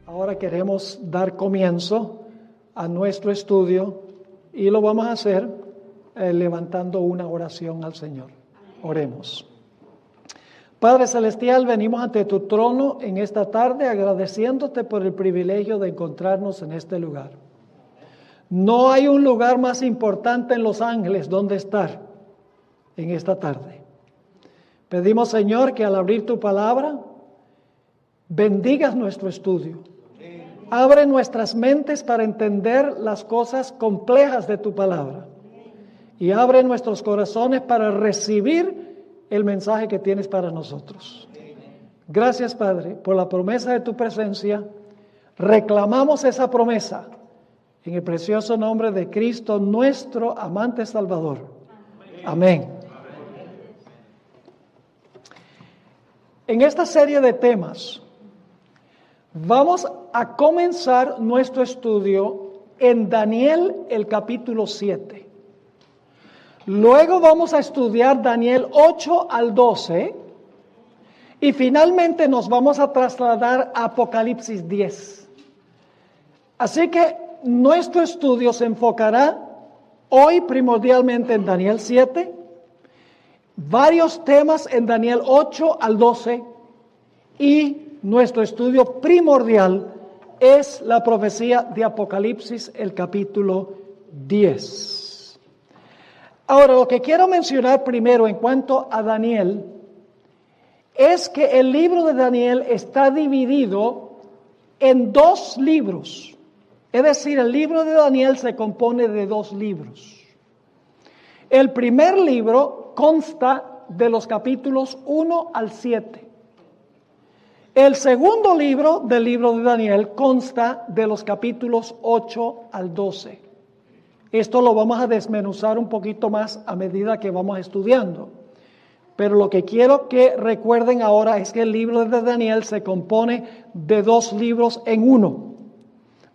Ahora queremos dar comienzo a nuestro estudio y lo vamos a hacer levantando una oración al Señor. Oremos. Padre Celestial, venimos ante tu trono en esta tarde agradeciéndote por el privilegio de encontrarnos en este lugar. No hay un lugar más importante en Los Ángeles donde estar en esta tarde. Pedimos, Señor, que al abrir tu palabra, bendigas nuestro estudio. Abre nuestras mentes para entender las cosas complejas de tu palabra. Y abre nuestros corazones para recibir el mensaje que tienes para nosotros. Gracias, Padre, por la promesa de tu presencia. Reclamamos esa promesa en el precioso nombre de Cristo, nuestro amante Salvador. Amén. En esta serie de temas, vamos a comenzar nuestro estudio en Daniel, el capítulo 7. Luego vamos a estudiar Daniel 8 al 12. Y finalmente nos vamos a trasladar a Apocalipsis 10. Así que nuestro estudio se enfocará hoy primordialmente en Daniel 7. Varios temas en Daniel 8 al 12. Y nuestro estudio primordial es la profecía de Apocalipsis, el capítulo 10. Ahora, lo que quiero mencionar primero en cuanto a Daniel es que el libro de Daniel está dividido en dos libros. Es decir, el libro de Daniel se compone de dos libros. El primer libro consta de los capítulos 1 al 7. El segundo libro del libro de Daniel consta de los capítulos 8 al 12. Esto lo vamos a desmenuzar un poquito más a medida que vamos estudiando. Pero lo que quiero que recuerden ahora es que el libro de Daniel se compone de dos libros en uno.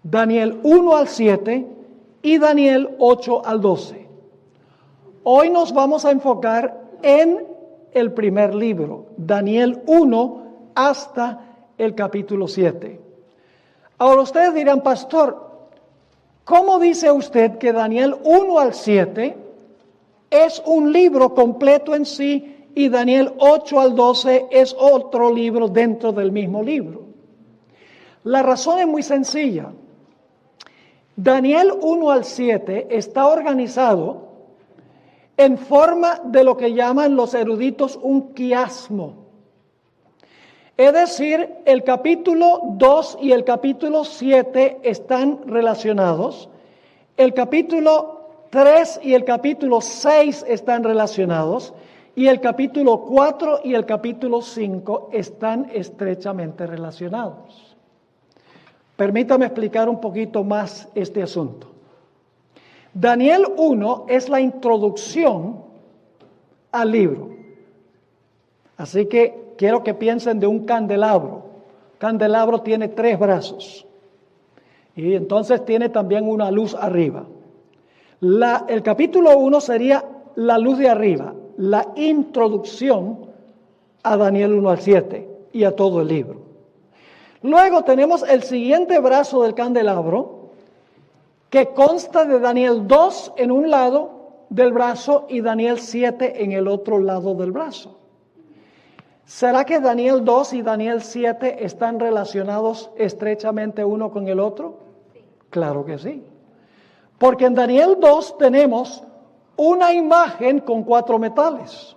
Daniel 1 al 7 y Daniel 8 al 12. Hoy nos vamos a enfocar en el primer libro, Daniel 1 hasta el capítulo 7. Ahora ustedes dirán, pastor, ¿cómo dice usted que Daniel 1 al 7 es un libro completo en sí y Daniel 8 al 12 es otro libro dentro del mismo libro? La razón es muy sencilla. Daniel 1 al 7 está organizado en forma de lo que llaman los eruditos un quiasmo. Es decir, el capítulo 2 y el capítulo 7 están relacionados. El capítulo 3 y el capítulo 6 están relacionados. Y el capítulo 4 y el capítulo 5 están estrechamente relacionados. Permítame explicar un poquito más este asunto. Daniel 1 es la introducción al libro. Así que quiero que piensen de un candelabro. Candelabro tiene 3 brazos. Y entonces tiene también una luz arriba. El capítulo 1 sería la luz de arriba, la introducción a Daniel 1 al 7 y a todo el libro. Luego tenemos el siguiente brazo del candelabro, que consta de Daniel 2 en un lado del brazo y Daniel 7 en el otro lado del brazo. ¿Será que Daniel 2 y Daniel 7 están relacionados estrechamente uno con el otro? Sí. Claro que sí. Porque en Daniel 2 tenemos una imagen con 4 metales.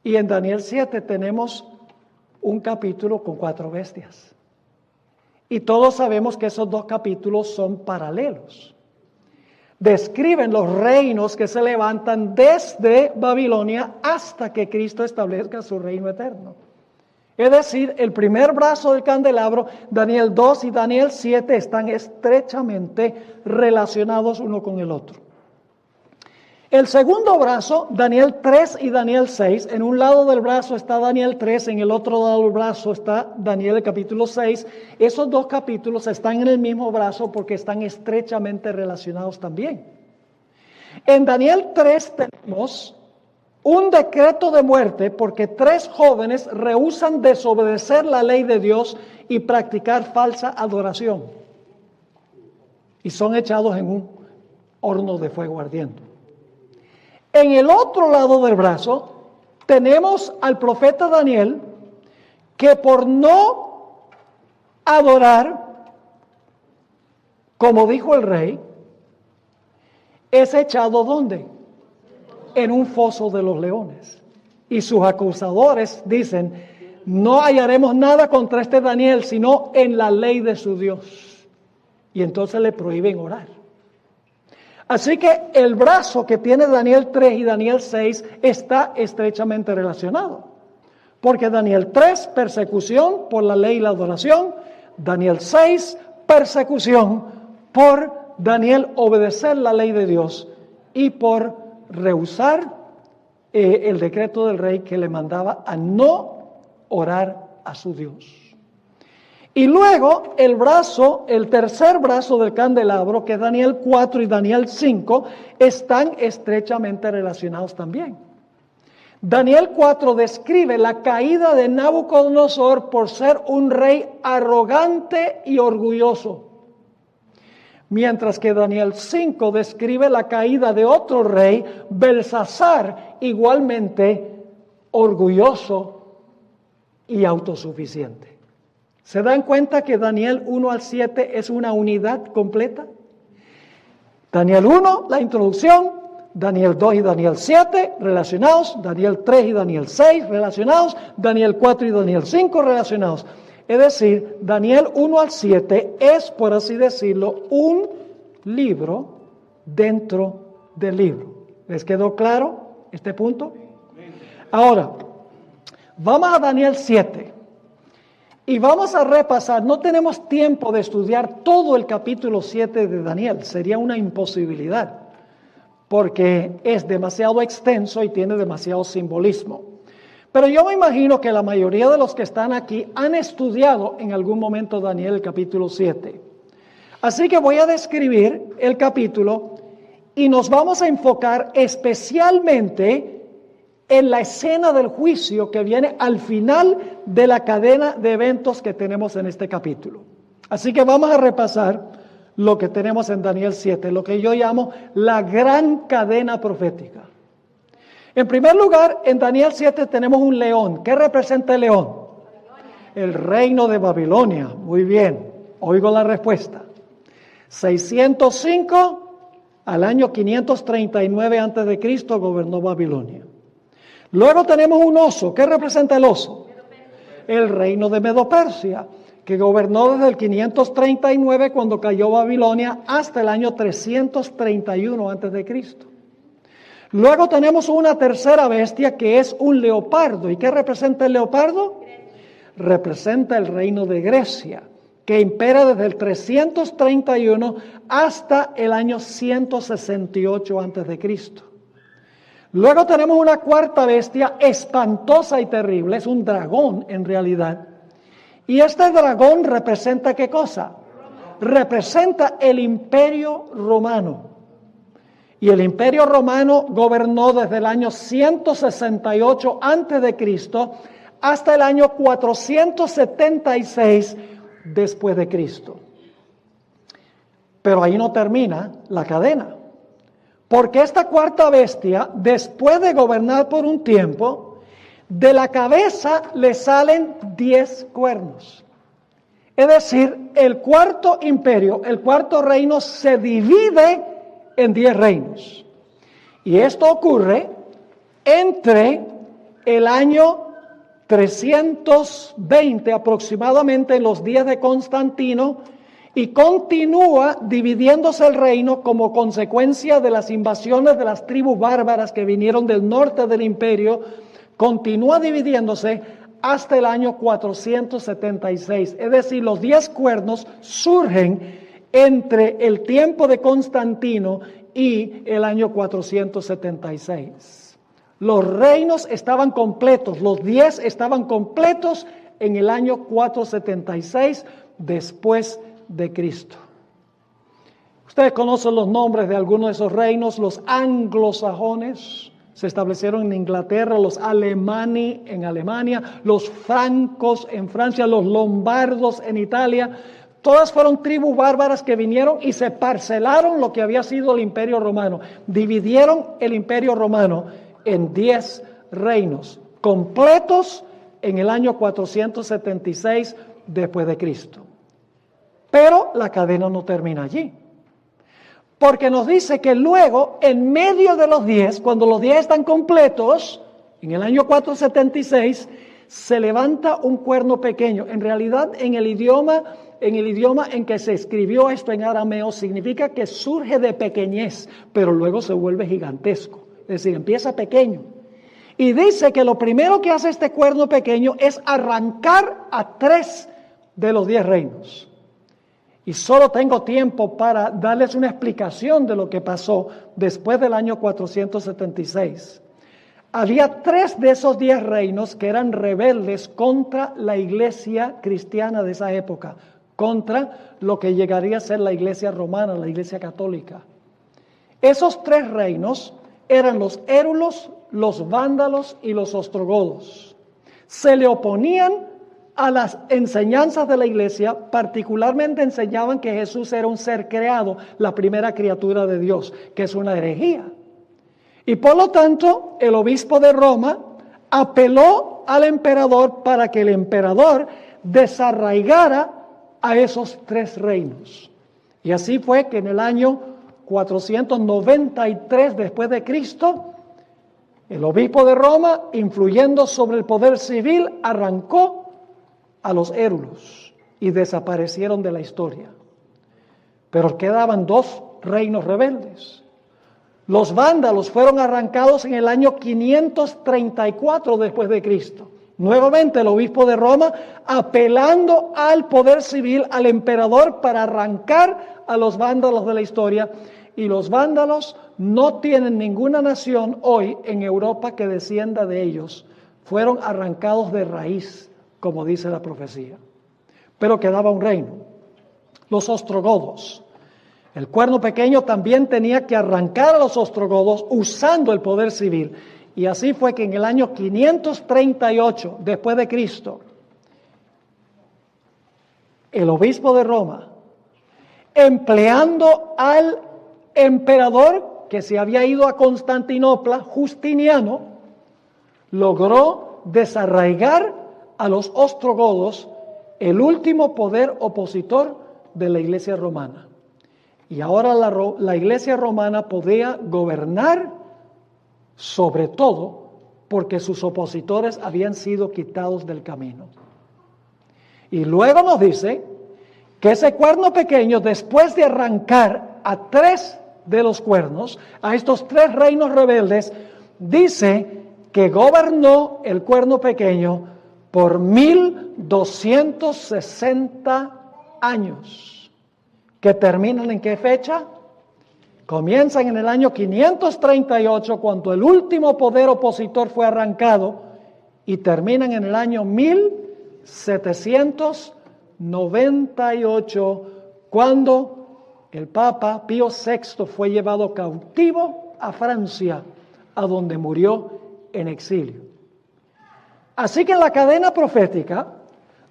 Y en Daniel 7 tenemos un capítulo con 4 bestias. Y todos sabemos que esos 2 capítulos son paralelos. Describen los reinos que se levantan desde Babilonia hasta que Cristo establezca su reino eterno. Es decir, el primer brazo del candelabro, Daniel 2 y Daniel 7, están estrechamente relacionados uno con el otro. El segundo brazo, Daniel 3 y Daniel 6, en un lado del brazo está Daniel 3, en el otro lado del brazo está Daniel el capítulo 6. Esos 2 capítulos están en el mismo brazo porque están estrechamente relacionados también. En Daniel 3 tenemos un decreto de muerte porque 3 jóvenes rehúsan desobedecer la ley de Dios y practicar falsa adoración. Y son echados en un horno de fuego ardiente. En el otro lado del brazo tenemos al profeta Daniel, que por no adorar, como dijo el rey, es echado ¿dónde? En un foso de los leones. Y sus acusadores dicen, no hallaremos nada contra este Daniel, sino en la ley de su Dios. Y entonces le prohíben orar. Así que el brazo que tiene Daniel 3 y Daniel 6 está estrechamente relacionado. Porque Daniel 3, persecución por la ley y la adoración. Daniel 6, persecución por Daniel obedecer la ley de Dios y por rehusar el decreto del rey que le mandaba a no orar a su Dios. Y luego el tercer brazo del candelabro, que es Daniel 4 y Daniel 5, están estrechamente relacionados también. Daniel 4 describe la caída de Nabucodonosor por ser un rey arrogante y orgulloso. Mientras que Daniel 5 describe la caída de otro rey, Belsasar, igualmente orgulloso y autosuficiente. ¿Se dan cuenta que Daniel 1 al 7 es una unidad completa? Daniel 1, la introducción, Daniel 2 y Daniel 7 relacionados, Daniel 3 y Daniel 6 relacionados, Daniel 4 y Daniel 5 relacionados. Es decir, Daniel 1 al 7 es, por así decirlo, un libro dentro del libro. ¿Les quedó claro este punto? Ahora, vamos a Daniel 7 y vamos a repasar. No tenemos tiempo de estudiar todo el capítulo 7 de Daniel, sería una imposibilidad, porque es demasiado extenso y tiene demasiado simbolismo. Pero yo me imagino que la mayoría de los que están aquí han estudiado en algún momento Daniel el capítulo 7. Así que voy a describir el capítulo y nos vamos a enfocar especialmente en la escena del juicio que viene al final de la cadena de eventos que tenemos en este capítulo. Así que vamos a repasar lo que tenemos en Daniel 7, lo que yo llamo la gran cadena profética. En primer lugar, en Daniel 7 tenemos un león. ¿Qué representa el león? El reino de Babilonia. Muy bien, oigo la respuesta. 605 al año 539 a.C. gobernó Babilonia. Luego tenemos un oso. ¿Qué representa el oso? El reino de Medo-Persia, que gobernó desde el 539 cuando cayó Babilonia hasta el año 331 a.C. Luego tenemos una tercera bestia que es un leopardo. ¿Y qué representa el leopardo? Representa el reino de Grecia, que impera desde el 331 hasta el año 168 a.C. Luego tenemos una cuarta bestia espantosa y terrible, es un dragón en realidad. Y este dragón representa ¿qué cosa? Representa el Imperio Romano. Y el Imperio Romano gobernó desde el año 168 a.C. hasta el año 476 después de Cristo. Pero ahí no termina la cadena. Porque esta cuarta bestia, después de gobernar por un tiempo, de la cabeza le salen 10 cuernos. Es decir, el cuarto imperio, el cuarto reino se divide en 10 reinos. Y esto ocurre entre el año 320 aproximadamente, en los días de Constantino, y continúa dividiéndose el reino como consecuencia de las invasiones de las tribus bárbaras que vinieron del norte del imperio. Continúa dividiéndose hasta el año 476. Es decir, los 10 cuernos surgen entre el tiempo de Constantino y el año 476. Los reinos estaban completos, los 10 estaban completos en el año 476 después de Cristo. Ustedes conocen los nombres de algunos de esos reinos: los anglosajones, se establecieron en Inglaterra, los Alemanni en Alemania, los francos en Francia, los lombardos en Italia. Todas fueron tribus bárbaras que vinieron y se parcelaron lo que había sido el Imperio Romano. Dividieron el Imperio Romano en 10 reinos completos en el año 476 después de Cristo. Pero la cadena no termina allí. Porque nos dice que luego, en medio de los 10, cuando los 10 están completos, en el año 476, se levanta un cuerno pequeño. En realidad, en el idioma en que se escribió esto en arameo, significa que surge de pequeñez, pero luego se vuelve gigantesco. Es decir, empieza pequeño. Y dice que lo primero que hace este cuerno pequeño es arrancar a 3 de los 10 reinos. Y solo tengo tiempo para darles una explicación de lo que pasó después del año 476. Había 3 de esos 10 reinos que eran rebeldes contra la iglesia cristiana de esa época, contra lo que llegaría a ser la iglesia romana, la iglesia católica. Esos 3 reinos eran los érulos, los vándalos y los ostrogodos. Se le oponían a las enseñanzas de la iglesia, particularmente enseñaban que Jesús era un ser creado, la primera criatura de Dios, que es una herejía. Y por lo tanto, el obispo de Roma apeló al emperador para que el emperador desarraigara a esos 3 reinos. Y así fue que en el año 493 después de Cristo, el obispo de Roma, influyendo sobre el poder civil, arrancó a los érulos y desaparecieron de la historia. Pero quedaban 2 reinos rebeldes. Los vándalos fueron arrancados en el año 534 después de Cristo. Nuevamente el obispo de Roma apelando al poder civil, al emperador, para arrancar a los vándalos de la historia. Y los vándalos no tienen ninguna nación hoy en Europa que descienda de ellos. Fueron arrancados de raíz, como dice la profecía. Pero quedaba un reino, los ostrogodos. El cuerno pequeño también tenía que arrancar a los ostrogodos usando el poder civil. Y así fue que en el año 538 después de Cristo, el obispo de Roma, empleando al emperador que se había ido a Constantinopla, Justiniano, logró desarraigar a los ostrogodos, el último poder opositor de la iglesia romana. Y ahora la iglesia romana podía gobernar sobre todo porque sus opositores habían sido quitados del camino. Y luego nos dice que ese cuerno pequeño, después de arrancar a 3 de los cuernos, a estos 3 reinos rebeldes, dice que gobernó el cuerno pequeño por 1260 años, que terminan ¿en qué fecha? Comienzan en el año 538, cuando el último poder opositor fue arrancado, y terminan en el año 1798, cuando el Papa Pío VI fue llevado cautivo a Francia, a donde murió en exilio. Así que en la cadena profética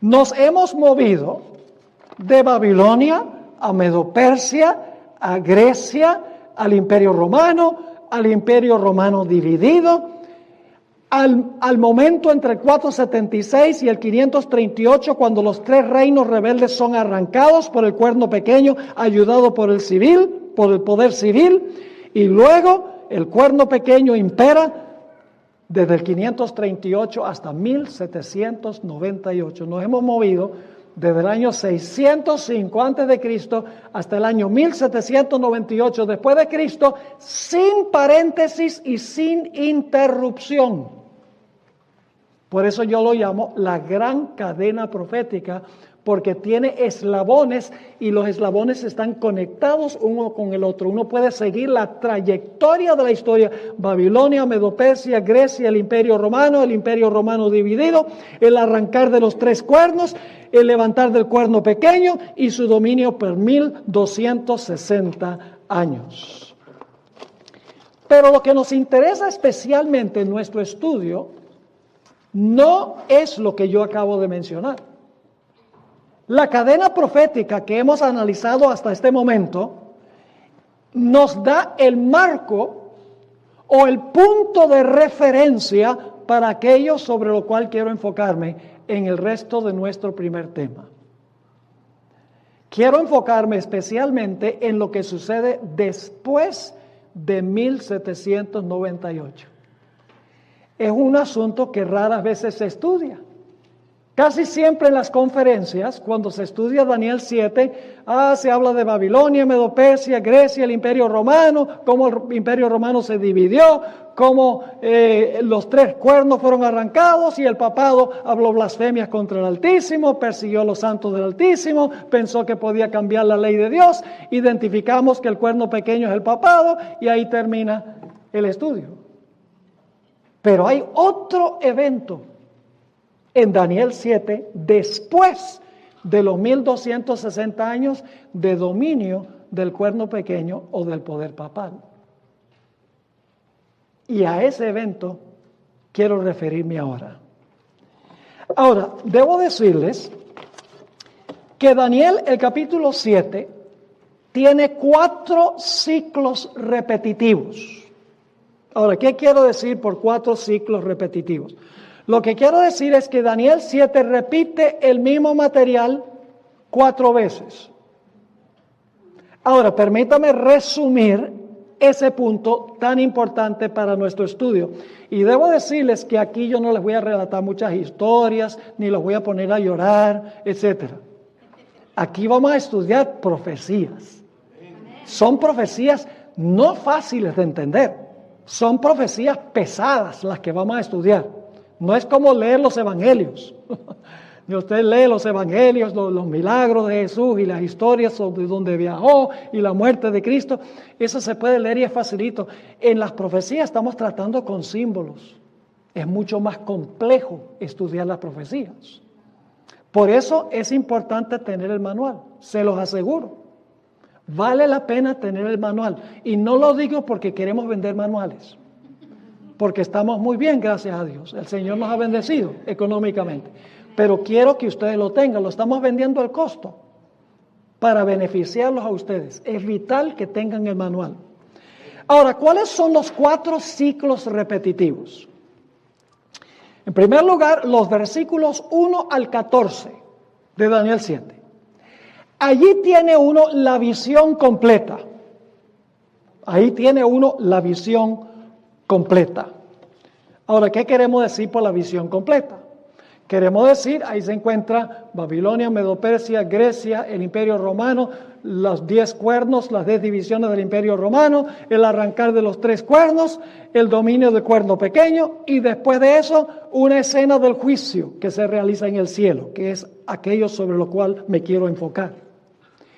nos hemos movido de Babilonia a Medo-Persia, a Grecia, al Imperio Romano dividido, al momento entre el 476 y el 538, cuando los 3 reinos rebeldes son arrancados por el cuerno pequeño, ayudado por el poder civil, y luego el cuerno pequeño impera desde el 538 hasta 1798. Nos hemos movido desde el año 605 antes de Cristo hasta el año 1798 después de Cristo, sin paréntesis y sin interrupción. Por eso yo lo llamo la gran cadena profética, porque tiene eslabones y los eslabones están conectados uno con el otro. Uno puede seguir la trayectoria de la historia: Babilonia, Medo-Persia, Grecia, el Imperio Romano dividido, el arrancar de los 3 cuernos, el levantar del cuerno pequeño y su dominio por 1260 años. Pero lo que nos interesa especialmente en nuestro estudio no es lo que yo acabo de mencionar. La cadena profética que hemos analizado hasta este momento nos da el marco o el punto de referencia para aquello sobre lo cual quiero enfocarme en el resto de nuestro primer tema. Quiero enfocarme especialmente en lo que sucede después de 1798. Es un asunto que raras veces se estudia. Casi siempre en las conferencias, cuando se estudia Daniel 7, se habla de Babilonia, Medo-Persia, Grecia, el Imperio Romano, cómo el Imperio Romano se dividió, cómo los 3 cuernos fueron arrancados y el papado habló blasfemias contra el Altísimo, persiguió a los santos del Altísimo, pensó que podía cambiar la ley de Dios, identificamos que el cuerno pequeño es el papado y ahí termina el estudio. Pero hay otro evento en Daniel 7, después de los 1260 años de dominio del cuerno pequeño o del poder papal. Y a ese evento quiero referirme ahora. Ahora, debo decirles que Daniel, el capítulo 7, tiene 4 ciclos repetitivos. Ahora, ¿qué quiero decir por 4 ciclos repetitivos? Lo que quiero decir es que Daniel 7 repite el mismo material 4 veces. Ahora, permítame resumir ese punto tan importante para nuestro estudio. Y debo decirles que aquí yo no les voy a relatar muchas historias, ni los voy a poner a llorar, etc. Aquí vamos a estudiar profecías. Son profecías no fáciles de entender. Son profecías pesadas las que vamos a estudiar. No es como leer los evangelios. Y usted lee los evangelios, los milagros de Jesús y las historias sobre donde viajó y la muerte de Cristo. Eso se puede leer y es facilito. En las profecías estamos tratando con símbolos. Es mucho más complejo estudiar las profecías. Por eso es importante tener el manual, se los aseguro. Vale la pena tener el manual. Y no lo digo porque queremos vender manuales. Porque estamos muy bien, gracias a Dios. El Señor nos ha bendecido económicamente. Pero quiero que ustedes lo tengan. Lo estamos vendiendo al costo para beneficiarlos a ustedes. Es vital que tengan el manual. Ahora, ¿cuáles son los 4 ciclos repetitivos? En primer lugar, los versículos 1 al 14 de Daniel 7. Allí tiene uno la visión completa. Ahí tiene uno la visión completa. Ahora, ¿qué queremos decir por la visión completa? Queremos decir, ahí se encuentra Babilonia, Medo-Persia, Grecia, el Imperio Romano, los 10 cuernos, las 10 divisiones del Imperio Romano, el arrancar de los 3 cuernos, el dominio del cuerno pequeño y después de eso una escena del juicio que se realiza en el cielo, que es aquello sobre lo cual me quiero enfocar.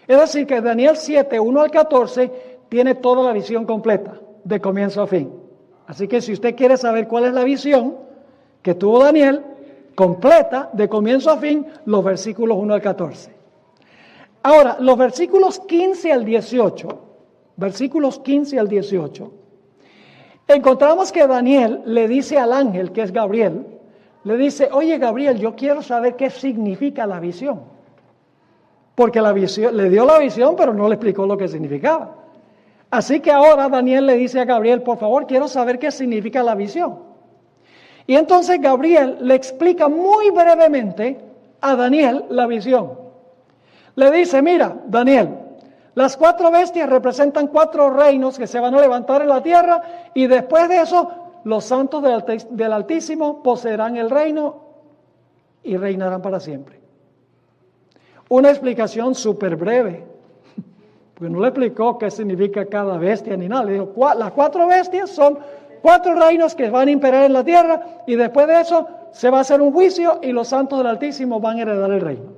Es decir, que Daniel 7, 1 al 14 tiene toda la visión completa, de comienzo a fin. Así que si usted quiere saber cuál es la visión que tuvo Daniel, completa, de comienzo a fin, los versículos 1 al 14. Ahora, los versículos 15 al 18, encontramos que Daniel le dice al ángel, que es Gabriel, le dice, oye Gabriel, yo quiero saber qué significa la visión. Porque la visión, le dio la visión, pero no le explicó lo que significaba. Así que ahora Daniel le dice a Gabriel, por favor, quiero saber qué significa la visión. Y entonces Gabriel le explica muy brevemente a Daniel la visión. Le dice, mira, Daniel, las 4 bestias representan 4 reinos que se van a levantar en la tierra y después de eso los santos del Altísimo poseerán el reino y reinarán para siempre. Una explicación súper breve. Porque no le explicó qué significa cada bestia ni nada. Le dijo, las 4 bestias son 4 reinos que van a imperar en la tierra y después de eso se va a hacer un juicio y los santos del Altísimo van a heredar el reino.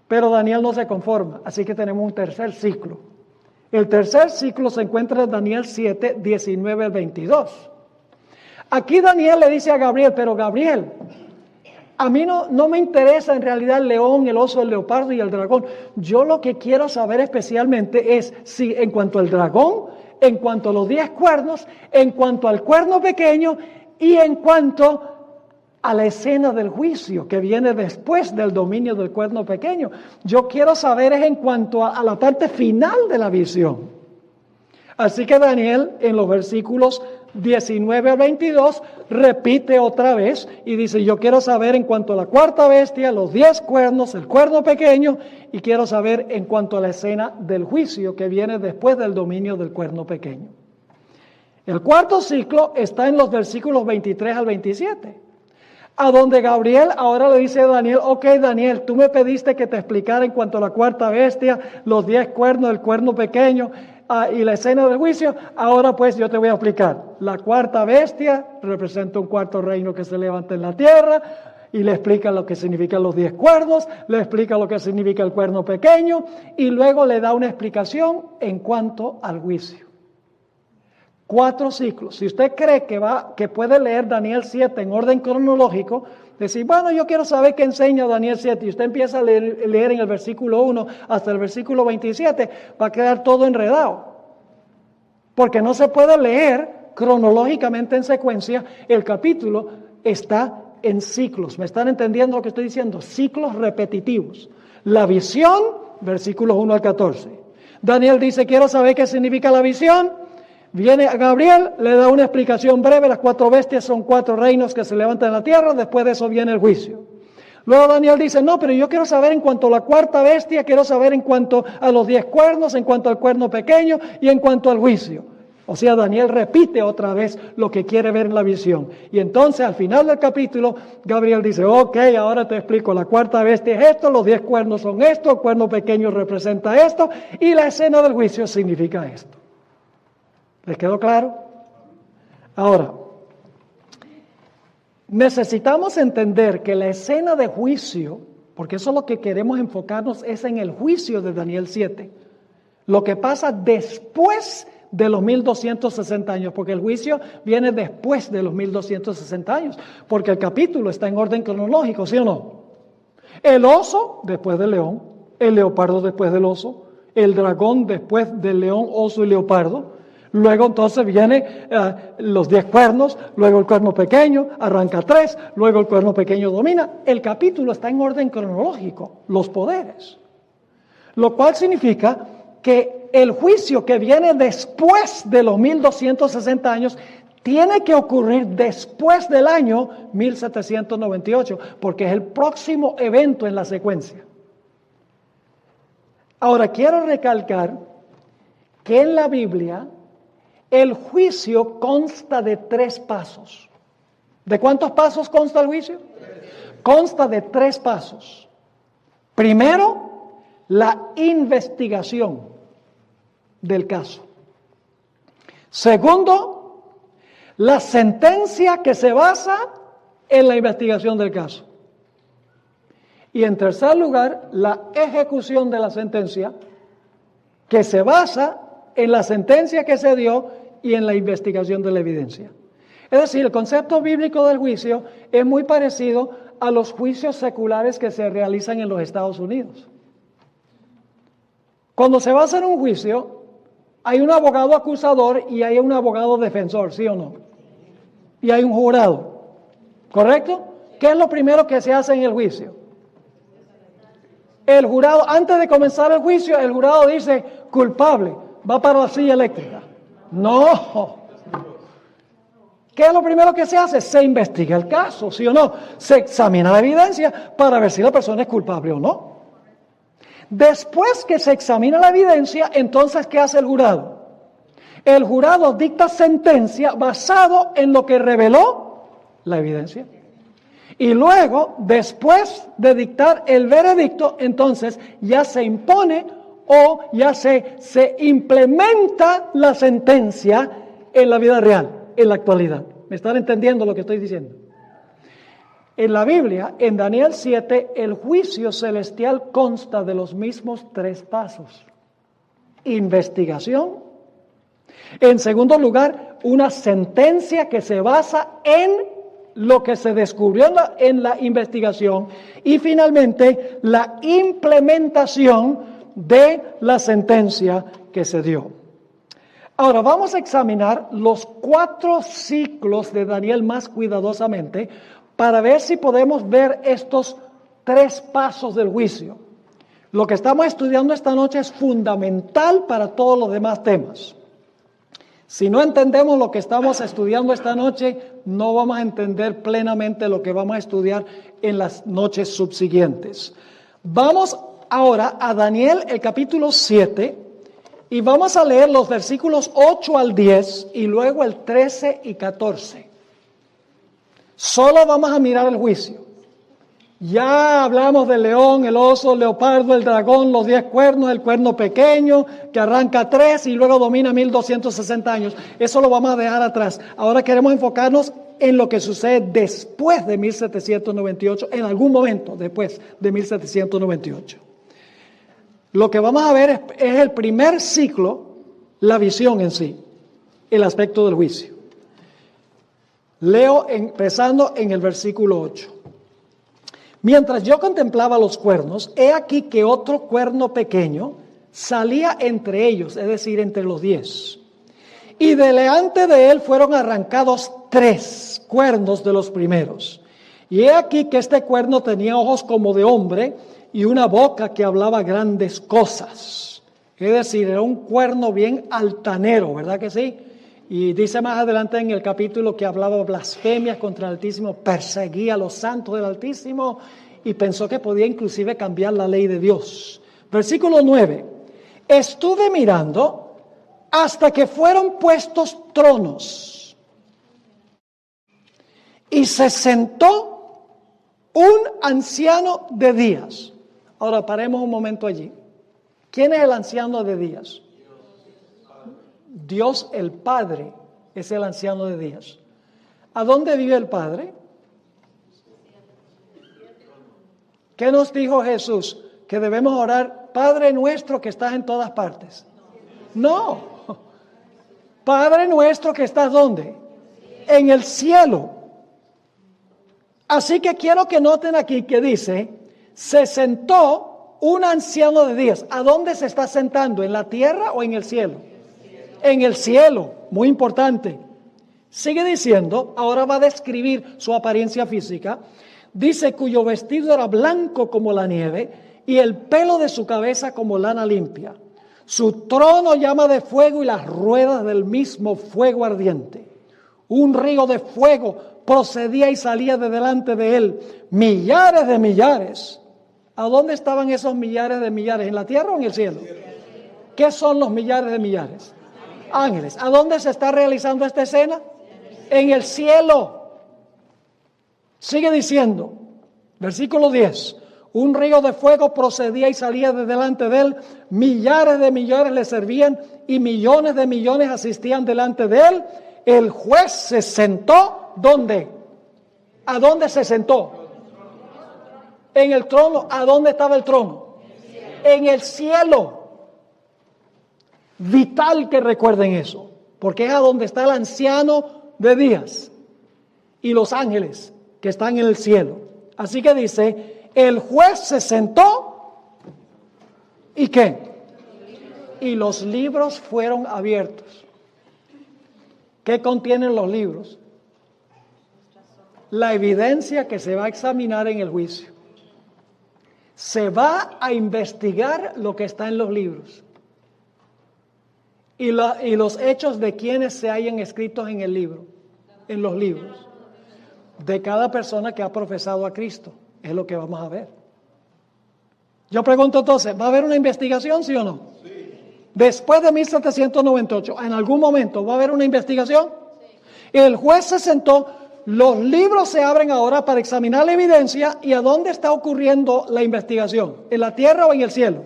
Pero Daniel no se conforma, así que tenemos un tercer ciclo. El tercer ciclo se encuentra en Daniel 7, 19 al 22. Aquí Daniel le dice a Gabriel, pero Gabriel, a mí no me interesa en realidad el león, el oso, el leopardo y el dragón. Yo lo que quiero saber especialmente es si en cuanto al dragón, en cuanto a los 10 cuernos, en cuanto al cuerno pequeño y en cuanto a la escena del juicio que viene después del dominio del cuerno pequeño. Yo quiero saber es en cuanto a la parte final de la visión. Así que Daniel en los versículos 19 al 22 repite otra vez y dice, yo quiero saber en cuanto a la cuarta bestia, los 10 cuernos, el cuerno pequeño, y quiero saber en cuanto a la escena del juicio que viene después del dominio del cuerno pequeño. El cuarto ciclo está en los versículos 23 al 27. A donde Gabriel ahora le dice a Daniel, ok Daniel, tú me pediste que te explicara en cuanto a la cuarta bestia, los 10 cuernos, el cuerno pequeño y la escena del juicio, ahora pues yo te voy a explicar. La cuarta bestia representa un cuarto reino que se levanta en la tierra y le explica lo que significan los 10 cuernos, le explica lo que significa el cuerno pequeño y luego le da una explicación en cuanto al juicio. 4 ciclos. Si usted cree que puede leer Daniel 7 en orden cronológico, decir, bueno, yo quiero saber qué enseña Daniel 7, y usted empieza a leer en el versículo 1 hasta el versículo 27, va a quedar todo enredado. Porque no se puede leer cronológicamente en secuencia, el capítulo está en ciclos. ¿Me están entendiendo lo que estoy diciendo? Ciclos repetitivos. La visión, versículos 1 al 14. Daniel dice, quiero saber qué significa la visión. Viene Gabriel, le da una explicación breve, las 4 bestias son 4 reinos que se levantan en la tierra, después de eso viene el juicio. Luego Daniel dice, no, pero yo quiero saber en cuanto a la cuarta bestia, quiero saber en cuanto a los 10 cuernos, en cuanto al cuerno pequeño y en cuanto al juicio. O sea, Daniel repite otra vez lo que quiere ver en la visión. Y entonces al final del capítulo, Gabriel dice, ok, ahora te explico, la cuarta bestia es esto, los 10 cuernos son esto, el cuerno pequeño representa esto y la escena del juicio significa esto. ¿Les quedó claro? Ahora, necesitamos entender que la escena de juicio, porque eso es lo que queremos enfocarnos, es en el juicio de Daniel 7. Lo que pasa después de los 1260 años, porque el juicio viene después de los 1260 años, porque el capítulo está en orden cronológico, ¿sí o no? El oso después del león, el leopardo después del oso, el dragón después del león, oso y leopardo. Luego entonces viene los 10 cuernos, luego el cuerno pequeño, arranca 3, luego el cuerno pequeño domina. El capítulo está en orden cronológico, los poderes. Lo cual significa que el juicio que viene después de los 1260 años tiene que ocurrir después del año 1798, porque es el próximo evento en la secuencia. Ahora quiero recalcar que en la Biblia el juicio consta de 3 pasos. ¿De cuántos pasos consta el juicio? Consta de 3 pasos. Primero, la investigación del caso. Segundo, la sentencia que se basa en la investigación del caso. Y en tercer lugar, la ejecución de la sentencia que se basa en la sentencia que se dio y en la investigación de la evidencia. Es decir, el concepto bíblico del juicio es muy parecido a los juicios seculares que se realizan en los Estados Unidos. Cuando se va a hacer un juicio, hay un abogado acusador y hay un abogado defensor, ¿sí o no? Y hay un jurado, ¿correcto? ¿Qué es lo primero que se hace en el juicio? El jurado, antes de comenzar el juicio, el jurado dice, culpable, va para la silla eléctrica. No. ¿Qué es lo primero que se hace? Se investiga el caso, ¿sí o no? Se examina la evidencia para ver si la persona es culpable o no. Después que se examina la evidencia, entonces, ¿qué hace el jurado? El jurado dicta sentencia basado en lo que reveló la evidencia. Y luego, después de dictar el veredicto, entonces ya se impone o ya se implementa la sentencia en la vida real, en la actualidad. ¿Me están entendiendo lo que estoy diciendo? En la Biblia, en Daniel 7, el juicio celestial consta de los mismos 3 pasos. Investigación. En segundo lugar, una sentencia que se basa en lo que se descubrió en la investigación. Y finalmente, la implementación de la sentencia que se dio. Ahora vamos a examinar los 4 ciclos de Daniel más cuidadosamente para ver si podemos ver estos 3 pasos del juicio. Lo que estamos estudiando esta noche es fundamental para todos los demás temas. Si no entendemos lo que estamos estudiando esta noche, no vamos a entender plenamente lo que vamos a estudiar en las noches subsiguientes. Vamos ahora a Daniel, el capítulo 7, y vamos a leer los versículos 8 al 10 y luego el 13 y 14. Solo vamos a mirar el juicio. Ya hablamos del león, el oso, el leopardo, el dragón, los 10 cuernos, el cuerno pequeño que arranca 3 y luego domina 1260 años. Eso lo vamos a dejar atrás. Ahora queremos enfocarnos en lo que sucede después de 1798, en algún momento después de 1798. Lo que vamos a ver es el primer ciclo, la visión en sí, el aspecto del juicio. Leo empezando en el versículo 8. Mientras yo contemplaba los cuernos, he aquí que otro cuerno pequeño salía entre ellos, es decir, entre los 10. Y delante de él fueron arrancados 3 cuernos de los primeros. Y he aquí que este cuerno tenía ojos como de hombre y una boca que hablaba grandes cosas. Es decir, era un cuerno bien altanero, ¿verdad que sí? Y dice más adelante en el capítulo que hablaba blasfemias contra el Altísimo, perseguía a los santos del Altísimo y pensó que podía inclusive cambiar la ley de Dios. Versículo 9. Estuve mirando hasta que fueron puestos tronos y se sentó un anciano de días. Ahora paremos un momento allí. ¿Quién es el anciano de días? Dios el Padre es el anciano de días. ¿A dónde vive el Padre? ¿Qué nos dijo Jesús? Que debemos orar, Padre nuestro que estás en todas partes. No. Padre nuestro que estás ¿dónde? En el cielo. Así que quiero que noten aquí que dice, se sentó un anciano de días. ¿A dónde se está sentando? ¿En la tierra o en el cielo? En el cielo, muy importante. Sigue diciendo, ahora va a describir su apariencia física. Dice, cuyo vestido era blanco como la nieve y el pelo de su cabeza como lana limpia. Su trono llama de fuego y las ruedas del mismo fuego ardiente. Un río de fuego procedía y salía de delante de él. Millares de millares. ¿A dónde estaban esos millares de millares? ¿En la tierra o en el cielo? ¿Qué son los millares de millares? Ángeles. ¿A dónde se está realizando esta escena? En el cielo. Sigue diciendo, versículo 10. Un río de fuego procedía y salía de delante de él. Millares de millares le servían y millones de millones asistían delante de él. El juez se sentó, ¿dónde? ¿A dónde se sentó? En el trono. ¿A dónde estaba el trono? En el cielo. Vital que recuerden eso, porque es a donde está el anciano de días y los ángeles que están en el cielo. Así que dice, el juez se sentó ¿y qué? Y los libros fueron abiertos. ¿Qué contienen los libros? La evidencia que se va a examinar en el juicio. Se va a investigar lo que está en los libros. Y los hechos de quienes se hayan escritos en el libro, en los libros, de cada persona que ha profesado a Cristo, es lo que vamos a ver. Yo pregunto entonces, ¿va a haber una investigación, sí o no? Sí. Después de 1798, ¿en algún momento va a haber una investigación? Sí. El juez se sentó, los libros se abren ahora para examinar la evidencia. ¿Y a dónde está ocurriendo la investigación? ¿En la tierra o en el cielo?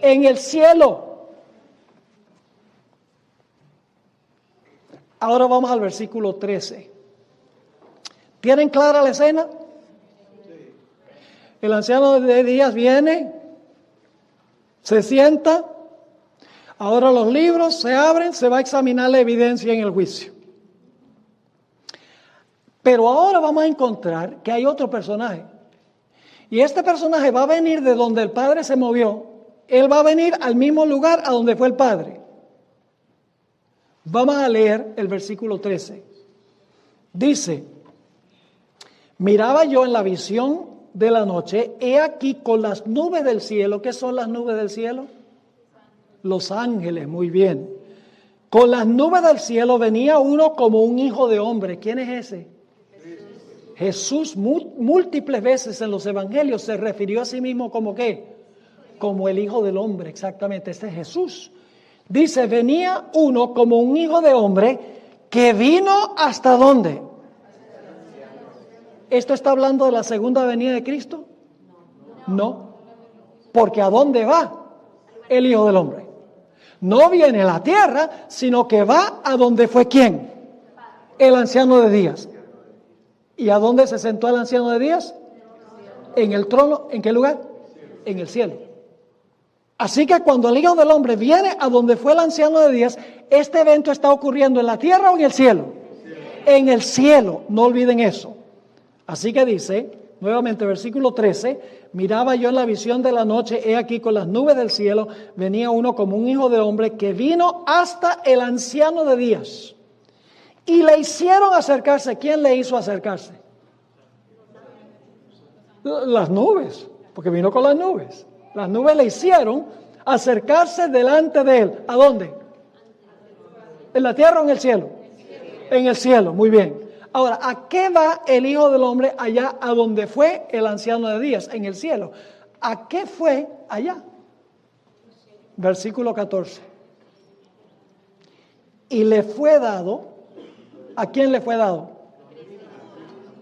En el cielo. Ahora vamos al versículo 13. ¿Tienen clara la escena? El anciano de días viene, se sienta, ahora los libros se abren, se va a examinar la evidencia en el juicio. Pero ahora vamos a encontrar que hay otro personaje. Y este personaje va a venir de donde el Padre se movió. Él va a venir al mismo lugar a donde fue el Padre. Vamos a leer el versículo 13. Dice, miraba yo en la visión de la noche, he aquí con las nubes del cielo. ¿Qué son las nubes del cielo? Los ángeles, muy bien. Con las nubes del cielo venía uno como un hijo de hombre. ¿Quién es ese? Jesús múltiples veces en los evangelios se refirió a sí mismo como ¿qué? Como el Hijo del Hombre, exactamente. Este es Jesús. Dice, venía uno como un hijo de hombre que vino ¿hasta dónde? ¿Esto está hablando de la segunda venida de Cristo? No. Porque ¿a dónde va el Hijo del Hombre? No viene a la tierra, sino que va a donde fue ¿quién? El anciano de días. ¿Y a dónde se sentó el anciano de días? En el trono. ¿En qué lugar? En el cielo. Así que cuando el Hijo del Hombre viene a donde fue el anciano de días, este evento está ocurriendo en la tierra o en el cielo. En el cielo, no olviden eso. Así que dice, nuevamente versículo 13, miraba yo en la visión de la noche, he aquí con las nubes del cielo, venía uno como un hijo de hombre que vino hasta el anciano de días. Y le hicieron acercarse. ¿Quién le hizo acercarse? Las nubes, porque vino con las nubes. Las nubes le hicieron acercarse delante de él. ¿A dónde? ¿En la tierra o en el cielo? En el cielo, muy bien. Ahora, ¿a qué va el Hijo del Hombre allá a donde fue el anciano de días? En el cielo. ¿A qué fue allá? Versículo 14. Y le fue dado. ¿A quién le fue dado?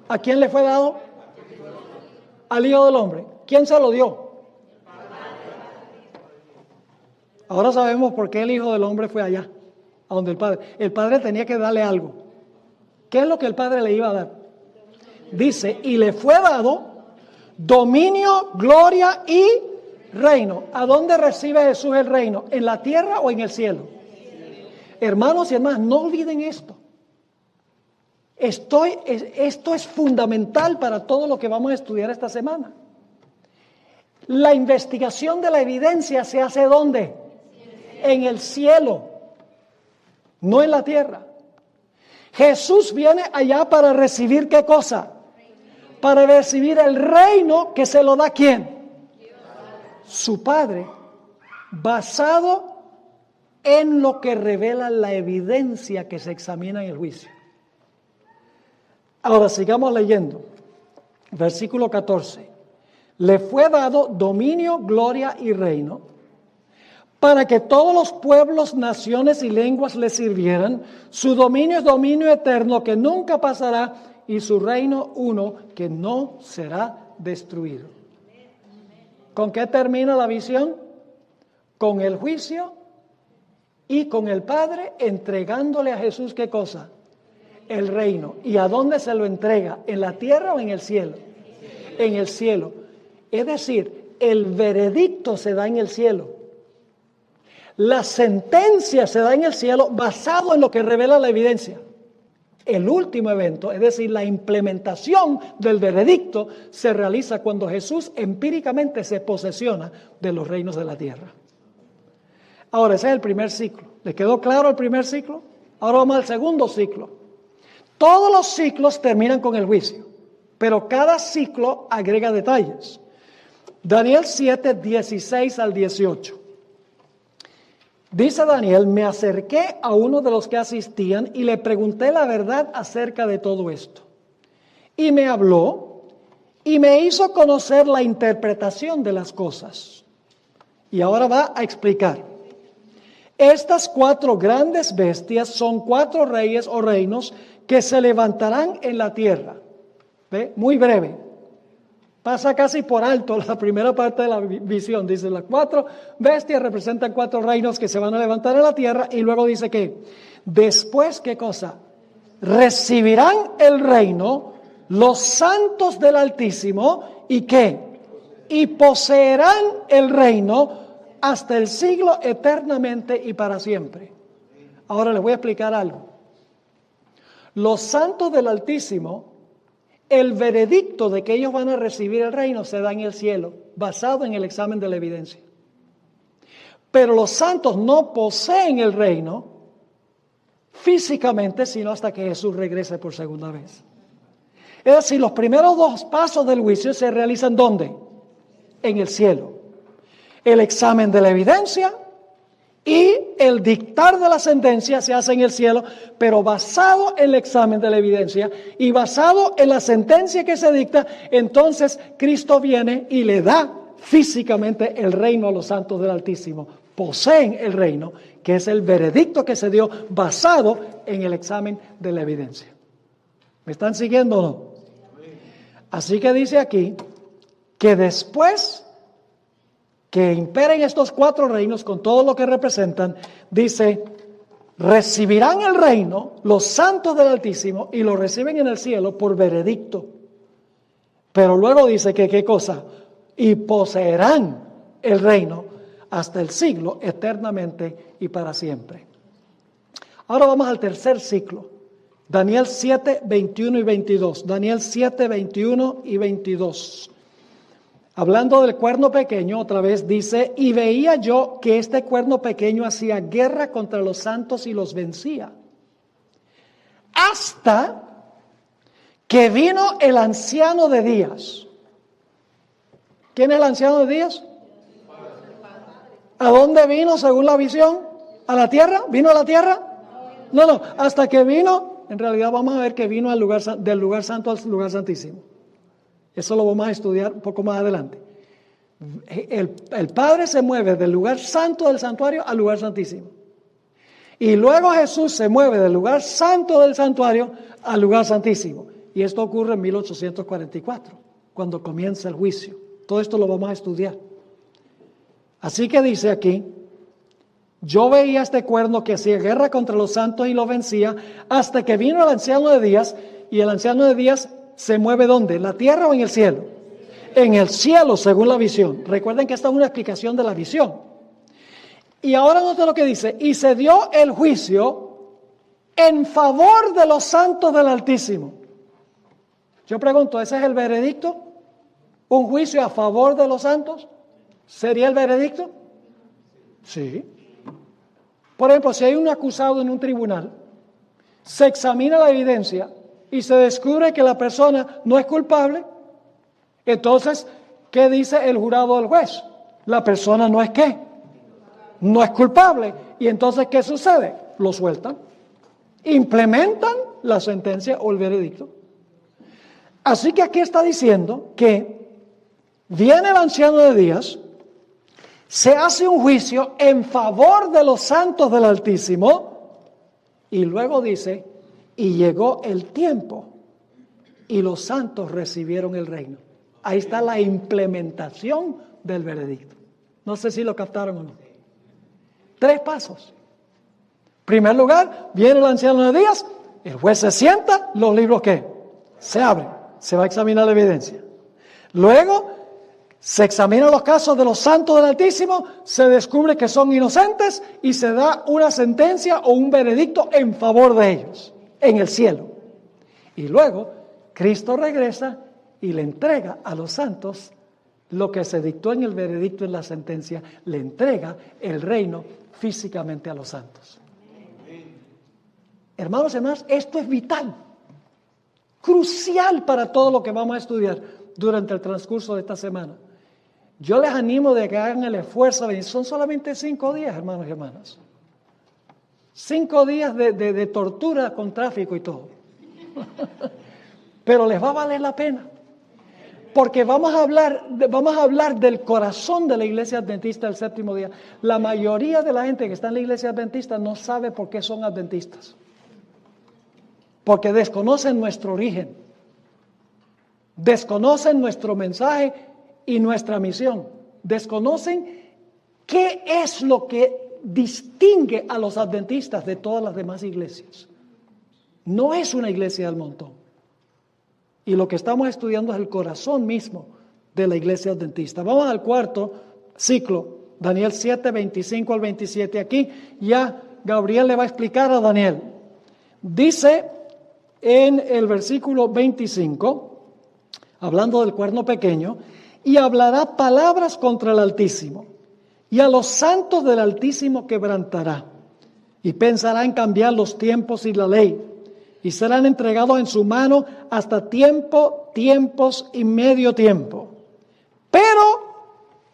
¿A quién le fue dado? Al Hijo del Hombre. ¿Quién se lo dio? Ahora sabemos por qué el Hijo del Hombre fue allá, a donde el Padre. El Padre tenía que darle algo. ¿Qué es lo que el Padre le iba a dar? Dice, y le fue dado dominio, gloria y reino. ¿A dónde recibe Jesús el reino? ¿En la tierra o en el cielo? Hermanos y hermanas, no olviden esto. Esto es fundamental para todo lo que vamos a estudiar esta semana. La investigación de la evidencia se hace ¿dónde? En el cielo, no en la tierra. Jesús viene allá para recibir ¿qué cosa? Para recibir el reino que se lo da ¿quién? Su Padre, basado en lo que revela la evidencia que se examina en el juicio. Ahora sigamos leyendo. Versículo 14. Le fue dado dominio, gloria y reino, para que todos los pueblos, naciones y lenguas le sirvieran. Su dominio es dominio eterno que nunca pasará, y su reino uno que no será destruido. ¿Con qué termina la visión? Con el juicio y con el Padre entregándole a Jesús ¿qué cosa? El reino. ¿Y a dónde se lo entrega? ¿En la tierra o en el cielo? En el cielo. Es decir, el veredicto se da en el cielo. La sentencia se da en el cielo basado en lo que revela la evidencia. El último evento, es decir, la implementación del veredicto, se realiza cuando Jesús empíricamente se posesiona de los reinos de la tierra. Ahora, ese es el primer ciclo. ¿Le quedó claro el primer ciclo? Ahora vamos al segundo ciclo. Todos los ciclos terminan con el juicio, pero cada ciclo agrega detalles. Daniel 7, 16 al 18. Dice Daniel, me acerqué a uno de los que asistían y le pregunté la verdad acerca de todo esto. Y me habló y me hizo conocer la interpretación de las cosas. Y ahora va a explicar. Estas 4 grandes bestias son 4 reyes o reinos que se levantarán en la tierra. ¿Ve? Muy breve. Pasa casi por alto la primera parte de la visión. Dice, las 4 bestias representan 4 reinos que se van a levantar en la tierra. Y luego dice que después, ¿qué cosa? Recibirán el reino los santos del Altísimo. ¿Y qué? Y poseerán el reino hasta el siglo eternamente y para siempre. Ahora les voy a explicar algo. Los santos del Altísimo, el veredicto de que ellos van a recibir el reino se da en el cielo, basado en el examen de la evidencia. Pero los santos no poseen el reino físicamente, sino hasta que Jesús regrese por segunda vez. Es decir, los primeros dos pasos del juicio se realizan ¿dónde? En el cielo. El examen de la evidencia y el dictar de la sentencia se hace en el cielo, pero basado en el examen de la evidencia y basado en la sentencia que se dicta, entonces Cristo viene y le da físicamente el reino a los santos del Altísimo. Poseen el reino, que es el veredicto que se dio basado en el examen de la evidencia. ¿Me están siguiendo o no? Así que dice aquí que después que imperen estos cuatro reinos con todo lo que representan, dice, recibirán el reino los santos del Altísimo y lo reciben en el cielo por veredicto. Pero luego dice que ¿qué cosa? Y poseerán el reino hasta el siglo, eternamente y para siempre. Ahora vamos al tercer ciclo. Daniel 7, 21 y 22. Daniel 7, 21 y 22. Hablando del cuerno pequeño, otra vez dice, y veía yo que este cuerno pequeño hacía guerra contra los santos y los vencía. Hasta que vino el anciano de días. ¿Quién es el anciano de días? ¿A dónde vino según la visión? ¿A la tierra? ¿Vino a la tierra? No, hasta que vino, en realidad vamos a ver que vino al lugar, del lugar santo al lugar santísimo. Eso lo vamos a estudiar un poco más adelante. El Padre se mueve del lugar santo del santuario al lugar santísimo. Y luego Jesús se mueve del lugar santo del santuario al lugar santísimo. Y esto ocurre en 1844, cuando comienza el juicio. Todo esto lo vamos a estudiar. Así que dice aquí, yo veía este cuerno que hacía guerra contra los santos y los vencía, hasta que vino el anciano de días, y el anciano de días se mueve ¿dónde? ¿En la tierra o en el cielo? En el cielo, según la visión. Recuerden que esta es una explicación de la visión. Y ahora noten lo que dice, y se dio el juicio en favor de los santos del Altísimo. Yo pregunto, ¿ese es el veredicto? ¿Un juicio a favor de los santos? ¿Sería el veredicto? Sí. Por ejemplo, si hay un acusado en un tribunal, se examina la evidencia y se descubre que la persona no es culpable, entonces, ¿qué dice el jurado del juez? La persona no es ¿qué? No es culpable. Y entonces, ¿qué sucede? Lo sueltan. Implementan la sentencia o el veredicto. Así que aquí está diciendo que viene el anciano de días, se hace un juicio en favor de los santos del Altísimo y luego dice, y llegó el tiempo y los santos recibieron el reino. Ahí está la implementación del veredicto. No sé si lo captaron o no. 3 pasos. En primer lugar, viene el anciano de días, el juez se sienta, los libros ¿qué? Se abren, se va a examinar la evidencia. Luego, se examinan los casos de los santos del Altísimo, se descubre que son inocentes y se da una sentencia o un veredicto en favor de ellos, en el cielo. Y luego, Cristo regresa y le entrega a los santos lo que se dictó en el veredicto, en la sentencia, le entrega el reino físicamente a los santos. Hermanos y hermanas, esto es vital, crucial para todo lo que vamos a estudiar durante el transcurso de esta semana. Yo les animo de que hagan el esfuerzo, son solamente 5 días, hermanos y hermanas. 5 días de tortura con tráfico y todo. Pero les va a valer la pena. Porque vamos a hablar del corazón de la iglesia adventista del séptimo día. La mayoría de la gente que está en la iglesia adventista no sabe por qué son adventistas. Porque desconocen nuestro origen. Desconocen nuestro mensaje y nuestra misión. Desconocen qué es lo que distingue a los adventistas de todas las demás iglesias. No es una iglesia del montón. Y lo que estamos estudiando es el corazón mismo de la iglesia adventista. Vamos al cuarto ciclo, Daniel 7, 25 al 27. Aquí ya Gabriel le va a explicar a Daniel. Dice en el versículo 25, hablando del cuerno pequeño, y hablará palabras contra el Altísimo, y a los santos del Altísimo quebrantará. y pensará en cambiar los tiempos y la ley, y serán entregados en su mano hasta tiempo, tiempos y medio tiempo. Pero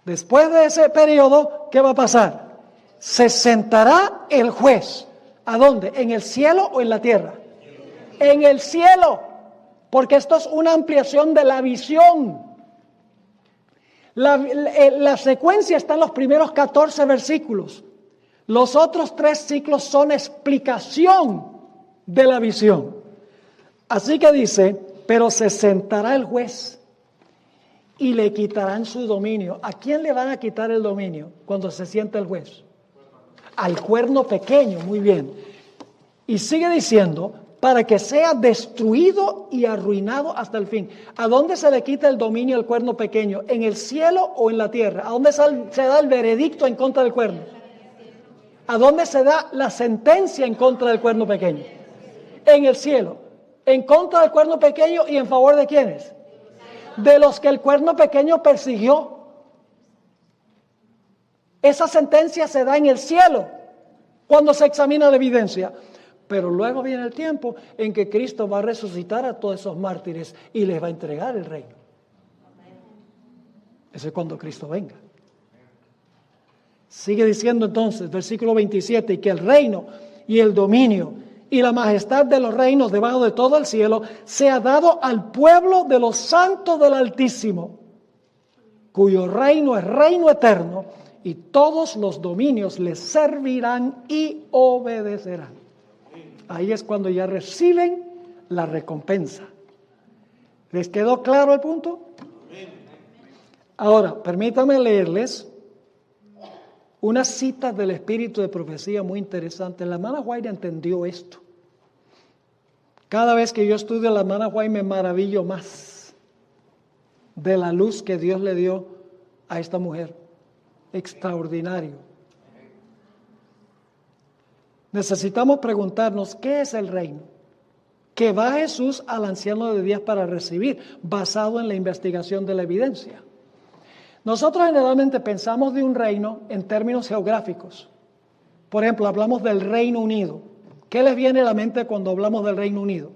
después de ese periodo, ¿qué va a pasar? Se sentará el juez. ¿A dónde? ¿En el cielo o en la tierra? En el cielo, porque esto es una ampliación de la visión. La secuencia está en los primeros 14 versículos. Los otros 3 ciclos son explicación de la visión. Así que dice, pero se sentará el juez y le quitarán su dominio. ¿A quién le van a quitar el dominio cuando se sienta el juez? Al cuerno pequeño, muy bien. Y sigue diciendo, para que sea destruido y arruinado hasta el fin. ¿A dónde se le quita el dominio al cuerno pequeño? ¿En el cielo o en la tierra? ¿A dónde se da el veredicto en contra del cuerno? ¿A dónde se da la sentencia en contra del cuerno pequeño? En el cielo. ¿En contra del cuerno pequeño y en favor de quiénes? De los que el cuerno pequeño persiguió. Esa sentencia se da en el cielo cuando se examina la evidencia. Pero luego viene el tiempo en que Cristo va a resucitar a todos esos mártires y les va a entregar el reino. Ese es cuando Cristo venga. Sigue diciendo entonces, versículo 27, y que el reino y el dominio y la majestad de los reinos debajo de todo el cielo sea dado al pueblo de los santos del Altísimo, cuyo reino es reino eterno, y todos los dominios les servirán y obedecerán. Ahí es cuando ya reciben la recompensa. ¿Les quedó claro el punto? Ahora, permítanme leerles una cita del espíritu de profecía muy interesante. La hermana White entendió esto. Cada vez que yo estudio a la hermana White me maravillo más de la luz que Dios le dio a esta mujer. Extraordinario. Necesitamos preguntarnos, ¿qué es el reino? Que va Jesús al anciano de días para recibir, basado en la investigación de la evidencia. Nosotros generalmente pensamos de un reino en términos geográficos. Por ejemplo, hablamos del Reino Unido. ¿Qué les viene a la mente cuando hablamos del Reino Unido?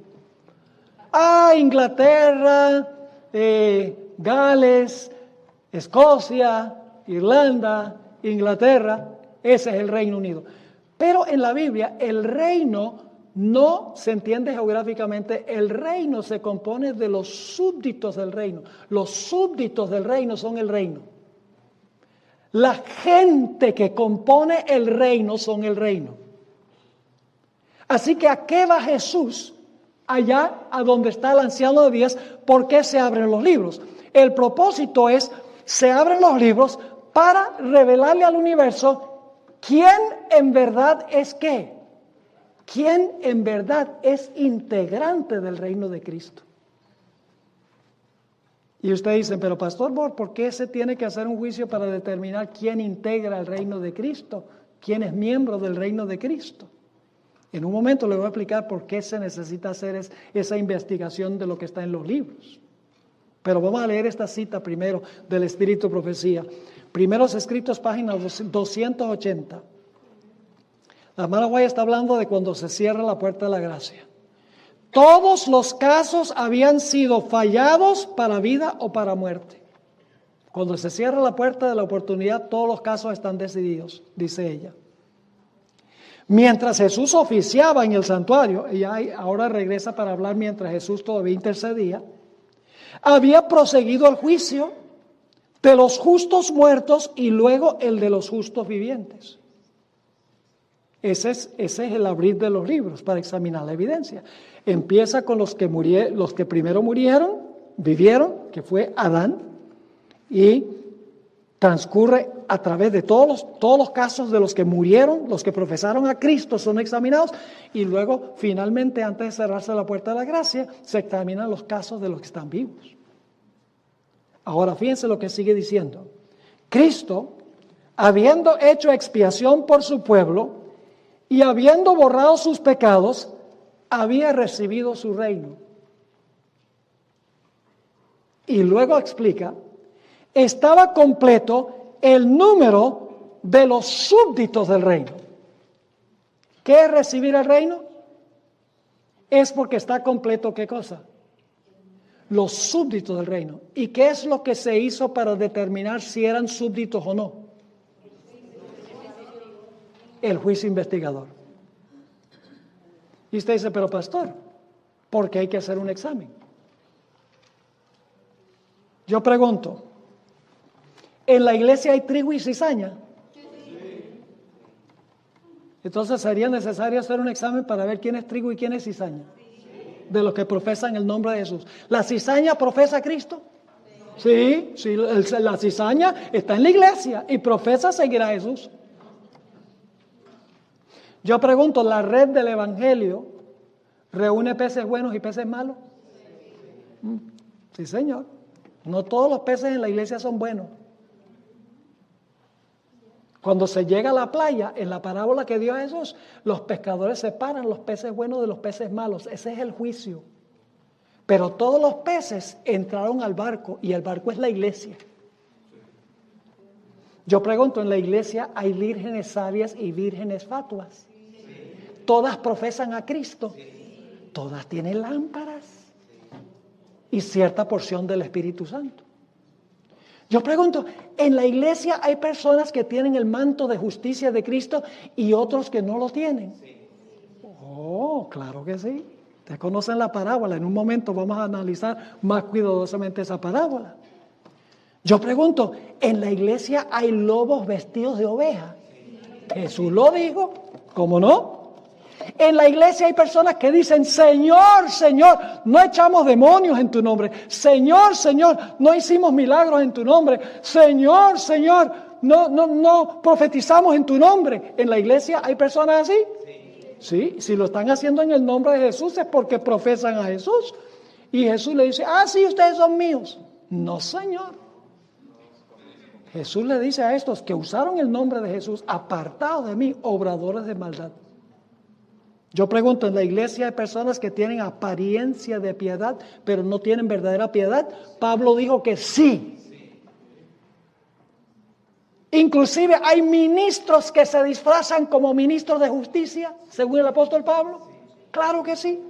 Inglaterra, Gales, Escocia, Irlanda, Inglaterra. Ese es el Reino Unido. Pero en la Biblia el reino no se entiende geográficamente. El reino se compone de los súbditos del reino. Los súbditos del reino son el reino. La gente que compone el reino son el reino. Así que ¿a qué va Jesús? Allá a donde está el anciano de días. ¿Por qué se abren los libros? El propósito es, se abren los libros para revelarle al universo quién en verdad es qué. ¿Quién en verdad es integrante del reino de Cristo? Y ustedes dicen, pero Pastor Bor, ¿por qué se tiene que hacer un juicio para determinar quién integra el reino de Cristo? ¿Quién es miembro del reino de Cristo? En un momento les voy a explicar por qué se necesita hacer esa investigación de lo que está en los libros. Pero vamos a leer esta cita primero del Espíritu de Profecía. Primeros Escritos, página 280. La hermana White está hablando de cuando se cierra la puerta de la gracia. Todos los casos habían sido fallados para vida o para muerte. Cuando se cierra la puerta de la oportunidad, todos los casos están decididos, dice ella. Mientras Jesús oficiaba en el santuario, ella ahora regresa para hablar mientras Jesús todavía intercedía, había proseguido el juicio de los justos muertos y luego el de los justos vivientes. Ese es el abrir de los libros para examinar la evidencia. Empieza con los que primero vivieron, que fue Adán, y transcurre a través de todos los casos de los que murieron, los que profesaron a Cristo son examinados, y luego finalmente antes de cerrarse la puerta de la gracia se examinan los casos de los que están vivos. Ahora fíjense lo que sigue diciendo. Cristo, habiendo hecho expiación por su pueblo y habiendo borrado sus pecados, había recibido su reino. Y luego explica, estaba completo el número de los súbditos del reino. ¿Qué es recibir el reino? Es porque está completo, ¿qué cosa? Los súbditos del reino. ¿Y qué es lo que se hizo para determinar si eran súbditos o no? El juicio investigador. Y usted dice, pero pastor, ¿por qué hay que hacer un examen? Yo pregunto, ¿en la iglesia hay trigo y cizaña? Entonces sería necesario hacer un examen para ver quién es trigo y quién es cizaña. De los que profesan el nombre de Jesús. ¿La cizaña profesa a Cristo? Sí, la cizaña está en la iglesia y profesa seguir a Jesús. Yo pregunto, ¿la red del evangelio reúne peces buenos y peces malos? Sí, señor. No todos los peces en la iglesia son buenos. Cuando se llega a la playa, en la parábola que dio Jesús, los pescadores separan los peces buenos de los peces malos. Ese es el juicio. Pero todos los peces entraron al barco y el barco es la iglesia. Yo pregunto, ¿en la iglesia hay vírgenes sabias y vírgenes fatuas? ¿Todas profesan a Cristo? Todas tienen lámparas y cierta porción del Espíritu Santo. Yo pregunto, ¿en la iglesia hay personas que tienen el manto de justicia de Cristo y otros que no lo tienen? Oh, claro que sí. Ustedes conocen la parábola. En un momento vamos a analizar más cuidadosamente esa parábola. Yo pregunto, ¿en la iglesia hay lobos vestidos de oveja? Jesús lo dijo, ¿cómo no? En la iglesia hay personas que dicen, Señor, Señor, no echamos demonios en tu nombre. Señor, Señor, no hicimos milagros en tu nombre. Señor, Señor, no profetizamos en tu nombre. ¿En la iglesia hay personas así? Sí, si lo están haciendo en el nombre de Jesús es porque profesan a Jesús. Y Jesús le dice, sí, ustedes son míos. No, Señor. Jesús le dice a estos que usaron el nombre de Jesús, apartados de mí, obradores de maldad. Yo pregunto, ¿en la iglesia hay personas que tienen apariencia de piedad, pero no tienen verdadera piedad? Pablo dijo que sí. Inclusive hay ministros que se disfrazan como ministros de justicia, según el apóstol Pablo. Claro que sí.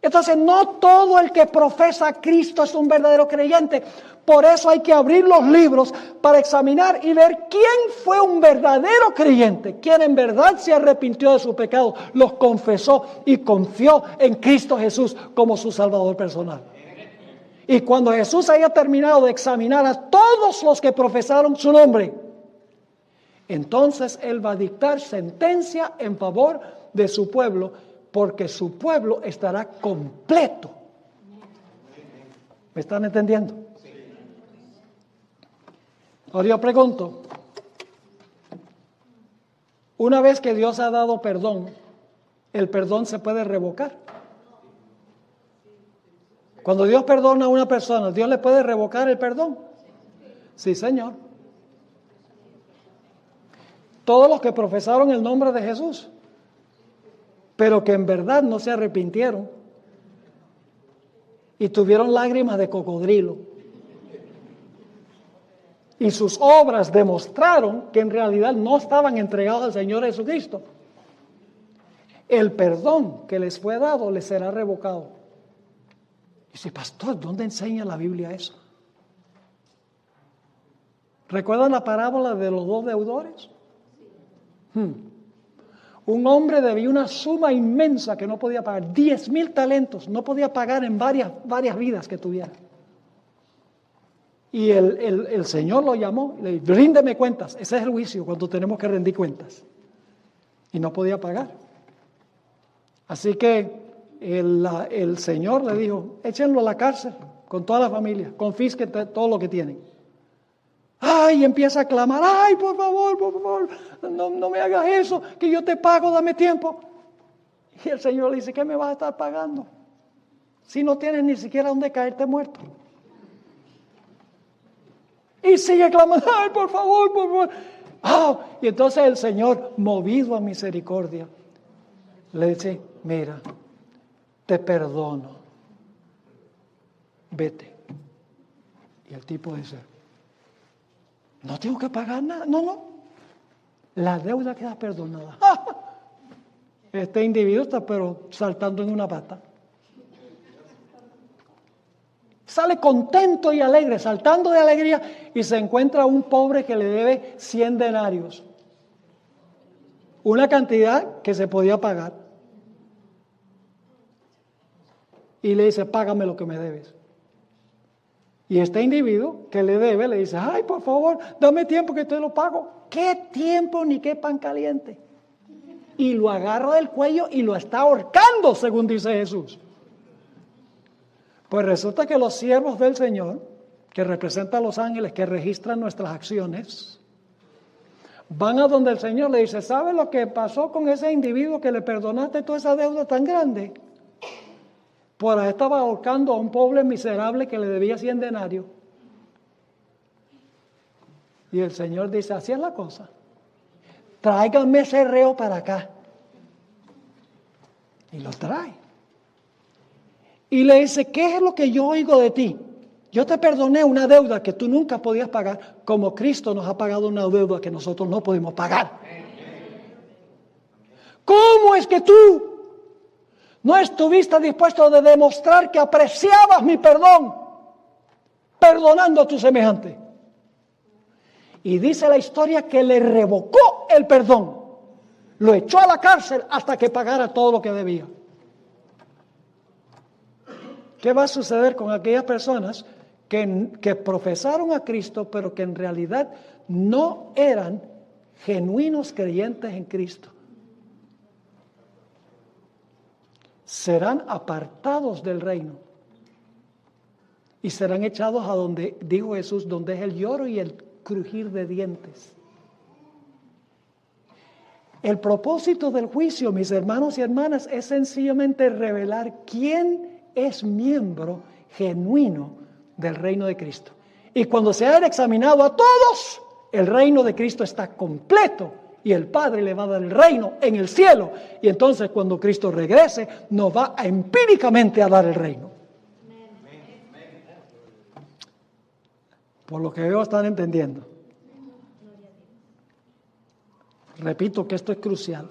Entonces, no todo el que profesa a Cristo es un verdadero creyente. Por eso hay que abrir los libros para examinar y ver quién fue un verdadero creyente, quién en verdad se arrepintió de su pecado, los confesó y confió en Cristo Jesús como su Salvador personal. Y cuando Jesús haya terminado de examinar a todos los que profesaron su nombre, entonces Él va a dictar sentencia en favor de su pueblo, porque su pueblo estará completo. ¿Me están entendiendo? Ahora yo pregunto, una vez que Dios ha dado perdón, ¿el perdón se puede revocar? Cuando Dios perdona a una persona, ¿Dios le puede revocar el perdón? Sí, Señor. Todos los que profesaron el nombre de Jesús, pero que en verdad no se arrepintieron y tuvieron lágrimas de cocodrilo. Y sus obras demostraron que en realidad no estaban entregados al Señor Jesucristo. El perdón que les fue dado les será revocado. Dice, pastor, ¿dónde enseña la Biblia eso? ¿Recuerdan la parábola de los dos deudores? Un hombre debía una suma inmensa que no podía pagar, 10,000 talentos, no podía pagar en varias vidas que tuviera. Y el Señor lo llamó, le dijo, ríndeme cuentas. Ese es el juicio, cuando tenemos que rendir cuentas. Y no podía pagar. Así que el Señor le dijo, échenlo a la cárcel con toda la familia, confisquen todo lo que tienen. Y empieza a clamar, por favor, no me hagas eso, que yo te pago, dame tiempo. Y el Señor le dice, ¿qué me vas a estar pagando? Si no tienes ni siquiera dónde caerte muerto. Y sigue clamando, por favor. Y entonces el Señor, movido a misericordia, le dice, mira, te perdono, vete. Y el tipo dice, no tengo que pagar nada, no, la deuda queda perdonada. Este individuo está pero saltando en una pata. Sale contento y alegre, saltando de alegría, y se encuentra un pobre que le debe 100 denarios. Una cantidad que se podía pagar. Y le dice, págame lo que me debes. Y este individuo que le debe le dice, ay, por favor, dame tiempo que te lo pago. ¿Qué tiempo ni qué pan caliente? Y lo agarra del cuello y lo está ahorcando, según dice Jesús. Pues resulta que los siervos del Señor, que representan a los ángeles que registran nuestras acciones, van a donde el Señor le dice, ¿sabe lo que pasó con ese individuo que le perdonaste toda esa deuda tan grande? Por ahí estaba ahorcando a un pobre miserable que le debía 100 denarios. Y el Señor dice, así es la cosa. Tráiganme ese reo para acá. Y lo trae. Y le dice, ¿qué es lo que yo oigo de ti? Yo te perdoné una deuda que tú nunca podías pagar, como Cristo nos ha pagado una deuda que nosotros no podemos pagar. ¿Cómo es que tú no estuviste dispuesto a demostrar que apreciabas mi perdón, perdonando a tu semejante? Y dice la historia que le revocó el perdón, lo echó a la cárcel hasta que pagara todo lo que debía. ¿Qué va a suceder con aquellas personas que profesaron a Cristo, pero que en realidad no eran genuinos creyentes en Cristo? Serán apartados del reino y serán echados a donde, dijo Jesús, donde es el lloro y el crujir de dientes. El propósito del juicio, mis hermanos y hermanas, es sencillamente revelar quién es miembro genuino del reino de Cristo. Y cuando se haya examinado a todos, el reino de Cristo está completo y el Padre le va a dar el reino en el cielo. Y entonces cuando Cristo regrese, nos va a empíricamente a dar el reino. Por lo que veo, están entendiendo. Repito que esto es crucial.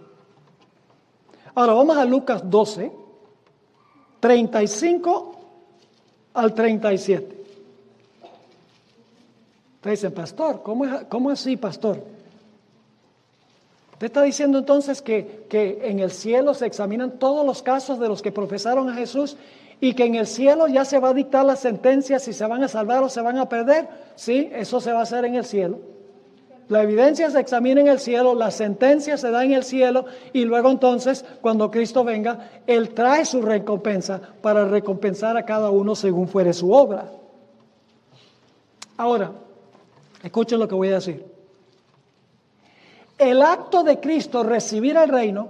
Ahora vamos a Lucas 12, 35 al 37. Ustedes dicen, pastor, ¿cómo así, pastor? Usted está diciendo entonces que en el cielo se examinan todos los casos de los que profesaron a Jesús y que en el cielo ya se va a dictar la sentencia si se van a salvar o se van a perder. Sí, eso se va a hacer en el cielo. La evidencia se examina en el cielo, la sentencia se da en el cielo y luego entonces, cuando Cristo venga, Él trae su recompensa para recompensar a cada uno según fuere su obra. Ahora, escuchen lo que voy a decir. El acto de Cristo recibir el reino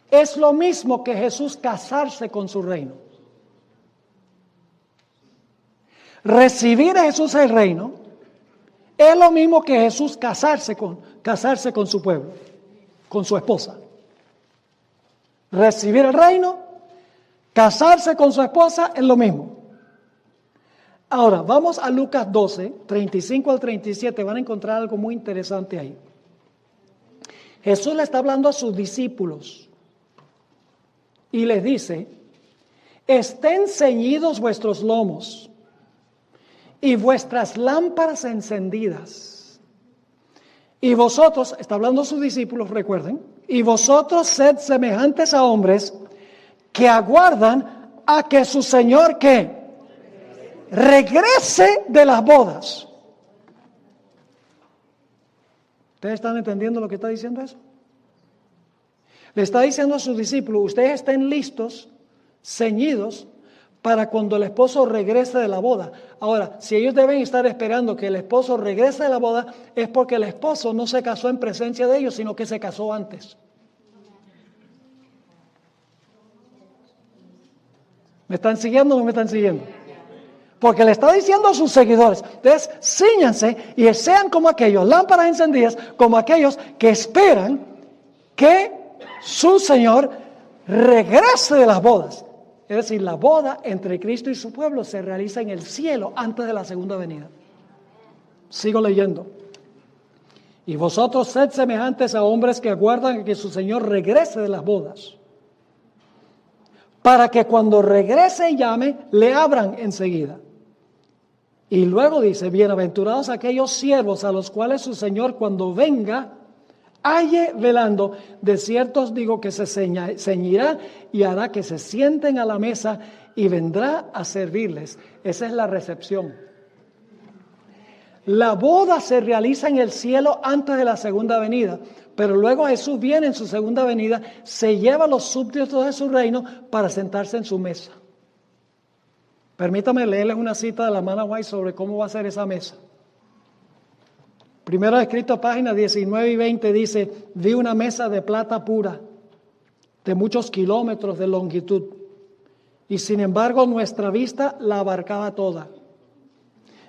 es lo mismo que Jesús casarse con su reino. Recibir a Jesús el reino es lo mismo que Jesús casarse con su pueblo, con su esposa. Recibir el reino, casarse con su esposa es lo mismo. Ahora, vamos a Lucas 12, 35 al 37, van a encontrar algo muy interesante ahí. Jesús le está hablando a sus discípulos y les dice, estén ceñidos vuestros lomos y vuestras lámparas encendidas. Y vosotros, está hablando a sus discípulos, recuerden, y vosotros sed semejantes a hombres que aguardan a que su Señor, ¿qué? Regrese de las bodas. ¿Ustedes están entendiendo lo que está diciendo eso? Le está diciendo a sus discípulos, ustedes estén listos, ceñidos, para cuando el esposo regrese de la boda. Ahora, si ellos deben estar esperando que el esposo regrese de la boda, es porque el esposo no se casó en presencia de ellos, sino que se casó antes. ¿Me están siguiendo o no me están siguiendo? Porque le está diciendo a sus seguidores, ustedes cíñanse y sean como aquellos, lámparas encendidas, como aquellos que esperan que su Señor regrese de las bodas. Es decir, la boda entre Cristo y su pueblo se realiza en el cielo antes de la segunda venida. Sigo leyendo. Y vosotros sed semejantes a hombres que aguardan a que su Señor regrese de las bodas, para que cuando regrese y llame, le abran enseguida. Y luego dice, bienaventurados aquellos siervos a los cuales su Señor cuando venga, halle velando. De cierto os digo que se ceñirá y hará que se sienten a la mesa y vendrá a servirles. Esa es la recepción. La boda se realiza en el cielo antes de la segunda venida, pero luego Jesús viene en su segunda venida, se lleva a los súbditos de su reino para sentarse en su mesa. Permítame leerles una cita de la hermana White sobre cómo va a ser esa mesa. Primero escrito, páginas 19 y 20, dice: vi una mesa de plata pura, de muchos kilómetros de longitud, y sin embargo nuestra vista la abarcaba toda.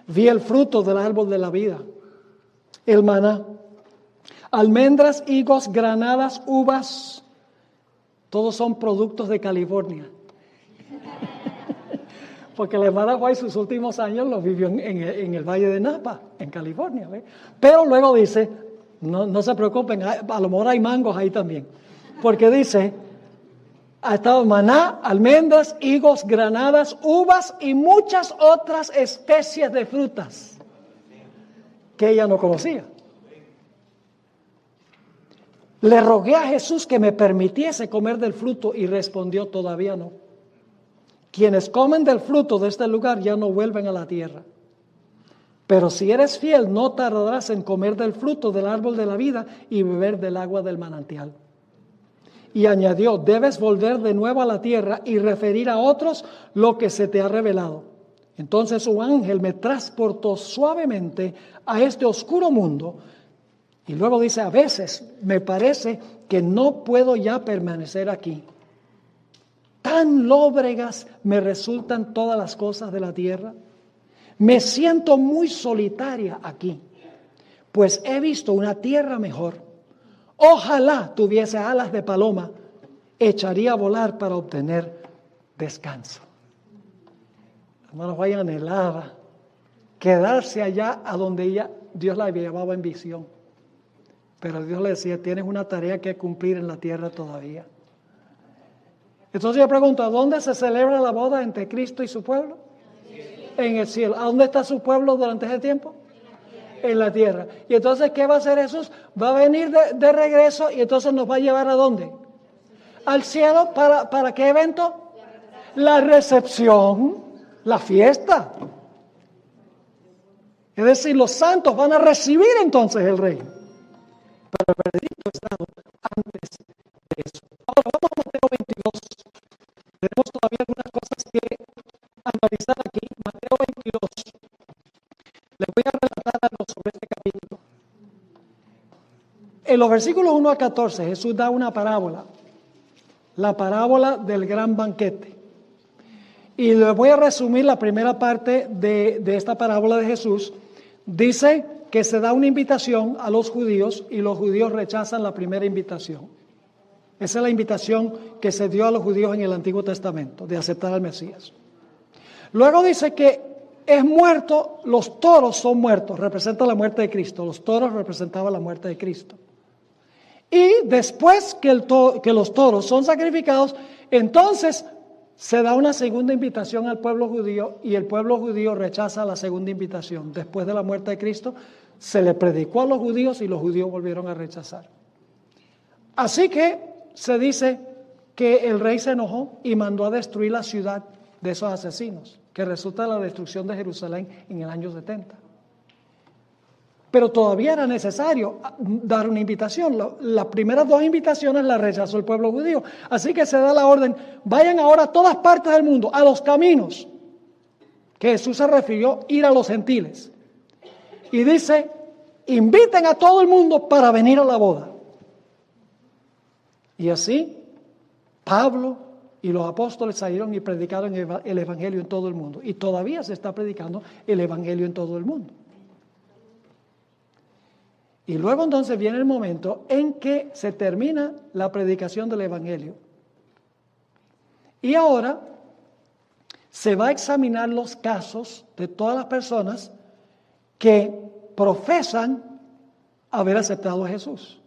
Vi el fruto del árbol de la vida, el maná, almendras, higos, granadas, uvas, todos son productos de California. Porque la hermana White sus últimos años los vivió en el Valle de Napa, en California. ¿Ve? Pero luego dice, no se preocupen, a lo mejor hay mangos ahí también. Porque dice, ha estado maná, almendras, higos, granadas, uvas y muchas otras especies de frutas que ella no conocía. Le rogué a Jesús que me permitiese comer del fruto y respondió, todavía no. Quienes comen del fruto de este lugar ya no vuelven a la tierra. Pero si eres fiel, no tardarás en comer del fruto del árbol de la vida y beber del agua del manantial. Y añadió, debes volver de nuevo a la tierra y referir a otros lo que se te ha revelado. Entonces un ángel me transportó suavemente a este oscuro mundo. Y luego dice, a veces me parece que no puedo ya permanecer aquí. Tan lóbregas me resultan todas las cosas de la tierra. Me siento muy solitaria aquí, pues he visto una tierra mejor. Ojalá tuviese alas de paloma, echaría a volar para obtener descanso. Hermanos, vayan anhelada quedarse allá a donde Dios la llevaba en visión. Pero Dios le decía, tienes una tarea que cumplir en la tierra todavía. Entonces yo pregunto, ¿a dónde se celebra la boda entre Cristo y su pueblo? En el cielo. ¿A dónde está su pueblo durante ese tiempo? En la tierra. Y entonces, ¿qué va a hacer Jesús? Va a venir de regreso y entonces nos va a llevar ¿a dónde? Al cielo. ¿Para qué evento? La recepción, la fiesta. Es decir, los santos van a recibir entonces el reino. Pero el veredicto es dado antes de eso. Ahora vamos a Mateo 22. Tenemos todavía algunas cosas que analizar aquí. Mateo 22. Les voy a relatar algo sobre este capítulo. En los versículos 1 a 14, Jesús da una parábola. La parábola del gran banquete. Y les voy a resumir la primera parte de esta parábola de Jesús. Dice que se da una invitación a los judíos y los judíos rechazan la primera invitación. Esa es la invitación que se dio a los judíos en el Antiguo Testamento, de aceptar al Mesías. Luego dice que es muerto, los toros son muertos, representa la muerte de Cristo. Los toros representaban la muerte de Cristo. Y después que los toros son sacrificados, entonces se da una segunda invitación al pueblo judío y el pueblo judío rechaza la segunda invitación. Después de la muerte de Cristo, se le predicó a los judíos y los judíos volvieron a rechazar. Así que se dice que el rey se enojó y mandó a destruir la ciudad de esos asesinos, que resulta de la destrucción de Jerusalén en el año 70. Pero todavía era necesario dar una invitación. Las primeras dos invitaciones las rechazó el pueblo judío. Así que se da la orden, vayan ahora a todas partes del mundo, a los caminos, que Jesús se refirió ir a los gentiles. Y dice, inviten a todo el mundo para venir a la boda. Y así, Pablo y los apóstoles salieron y predicaron el evangelio en todo el mundo. Y todavía se está predicando el evangelio en todo el mundo. Y luego entonces viene el momento en que se termina la predicación del evangelio. Y ahora se va a examinar los casos de todas las personas que profesan haber aceptado a Jesús.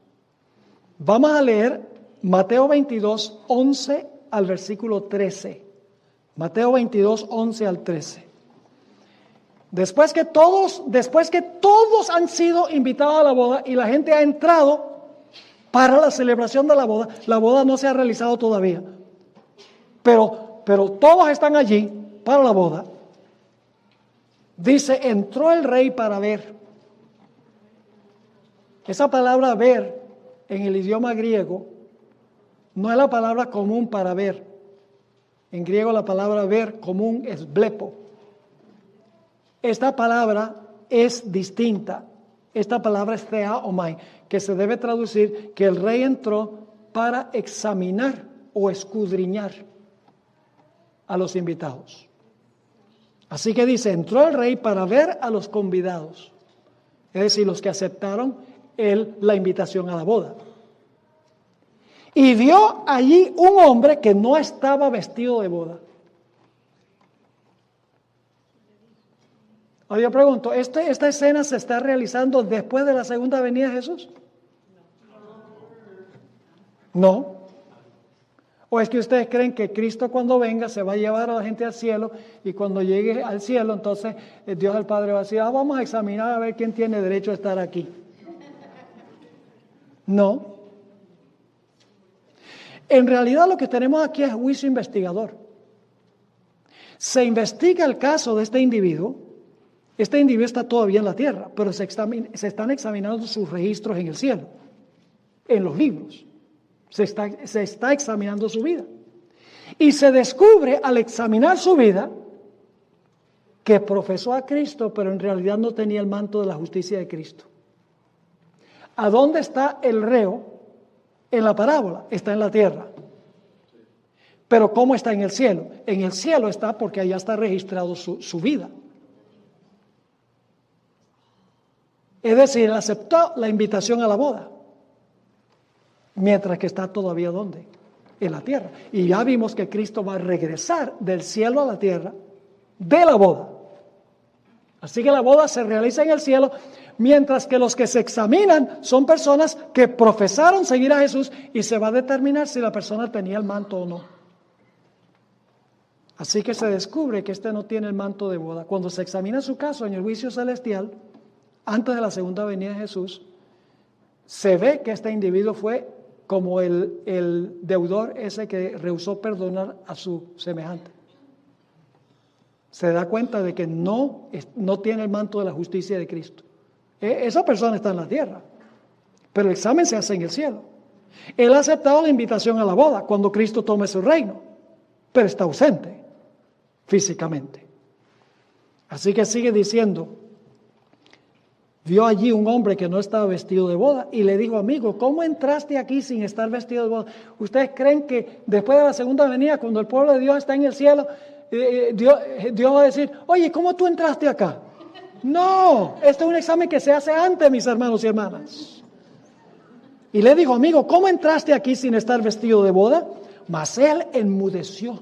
Vamos a leer Mateo 22, 11 al versículo 13. Mateo 22, 11 al 13. Después que todos han sido invitados a la boda y la gente ha entrado para la celebración de la boda no se ha realizado todavía. Pero todos están allí para la boda. Dice, entró el rey para ver. Esa palabra ver en el idioma griego no es la palabra común para ver. En griego la palabra ver común es blepo. Esta palabra es distinta. Esta palabra es theaomai, que se debe traducir que el rey entró para examinar o escudriñar a los invitados. Así que dice, entró el rey para ver a los convidados, es decir, los que aceptaron la invitación a la boda. Y vio allí un hombre que no estaba vestido de boda. Ahora yo pregunto, ¿esta escena se está realizando después de la segunda venida de Jesús? No. ¿O es que ustedes creen que Cristo cuando venga se va a llevar a la gente al cielo y cuando llegue al cielo entonces Dios el Padre va a decir, vamos a examinar a ver quién tiene derecho a estar aquí? No. En realidad lo que tenemos aquí es juicio investigador. Se investiga el caso de este individuo. Este individuo está todavía en la tierra, pero se están examinando sus registros en el cielo, en los libros. Se está examinando su vida. Y se descubre al examinar su vida que profesó a Cristo, pero en realidad no tenía el manto de la justicia de Cristo. ¿A dónde está el reo en la parábola? Está en la tierra. Pero ¿cómo está en el cielo? En el cielo está porque allá está registrado su vida. Es decir, él aceptó la invitación a la boda, mientras que está todavía ¿dónde? En la tierra. Y ya vimos que Cristo va a regresar del cielo a la tierra de la boda. Así que la boda se realiza en el cielo, mientras que los que se examinan son personas que profesaron seguir a Jesús y se va a determinar si la persona tenía el manto o no. Así que se descubre que este no tiene el manto de boda. Cuando se examina su caso en el juicio celestial, antes de la segunda venida de Jesús, se ve que este individuo fue como el deudor ese que rehusó perdonar a su semejante. Se da cuenta de que no tiene el manto de la justicia de Cristo. Esa persona está en la tierra, pero el examen se hace en el cielo. Él ha aceptado la invitación a la boda cuando Cristo tome su reino, pero está ausente físicamente. Así que sigue diciendo, vio allí un hombre que no estaba vestido de boda y le dijo, amigo, ¿cómo entraste aquí sin estar vestido de boda? ¿Ustedes creen que después de la segunda venida, cuando el pueblo de Dios está en el cielo, Dios va a decir, oye, ¿cómo tú entraste acá? No, este es un examen que se hace antes, mis hermanos y hermanas. Y le dijo, amigo, ¿cómo entraste aquí sin estar vestido de boda? Mas él enmudeció.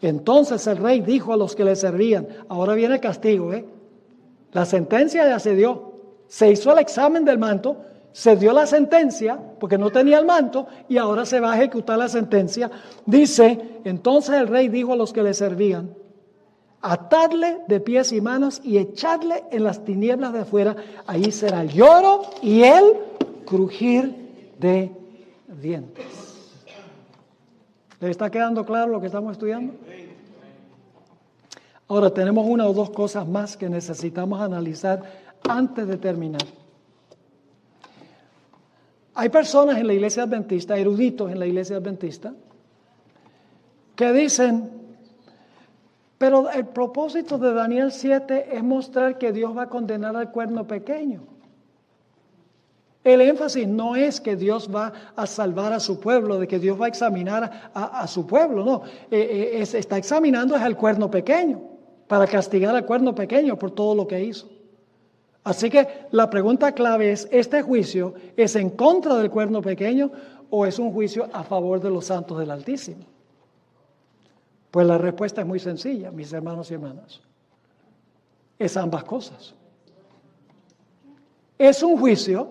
Entonces el rey dijo a los que le servían, ahora viene el castigo, La sentencia ya se dio, se hizo el examen del manto, se dio la sentencia porque no tenía el manto y ahora se va a ejecutar la sentencia. Dice, entonces el rey dijo a los que le servían, atadle de pies y manos y echadle en las tinieblas de afuera, ahí será el lloro y el crujir de dientes. ¿Le está quedando claro lo que estamos estudiando? Ahora tenemos una o dos cosas más que necesitamos analizar antes de terminar. Hay personas en la iglesia adventista, eruditos en la iglesia adventista, que dicen, pero el propósito de Daniel 7 es mostrar que Dios va a condenar al cuerno pequeño. El énfasis no es que Dios va a salvar a su pueblo, de que Dios va a examinar a su pueblo, no. Está examinando es al cuerno pequeño, para castigar al cuerno pequeño por todo lo que hizo. Así que la pregunta clave es, ¿este juicio es en contra del cuerno pequeño o es un juicio a favor de los santos del Altísimo? Pues la respuesta es muy sencilla, mis hermanos y hermanas. Es ambas cosas. es un juicio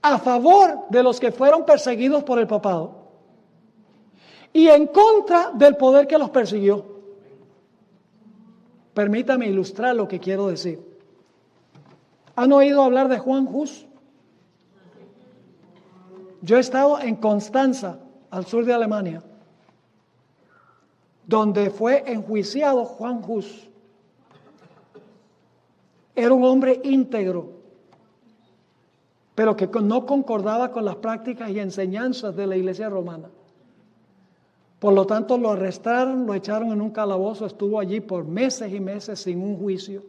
a favor de los que fueron perseguidos por el papado y en contra del poder que los persiguió. Permítame ilustrar lo que quiero decir. ¿Han oído hablar de Juan Hus? Yo he estado en Constanza, al sur de Alemania, donde fue enjuiciado Juan Hus. Era un hombre íntegro, pero que no concordaba con las prácticas y enseñanzas de la Iglesia romana. Por lo tanto, lo arrestaron, lo echaron en un calabozo, estuvo allí por meses y meses sin un juicio.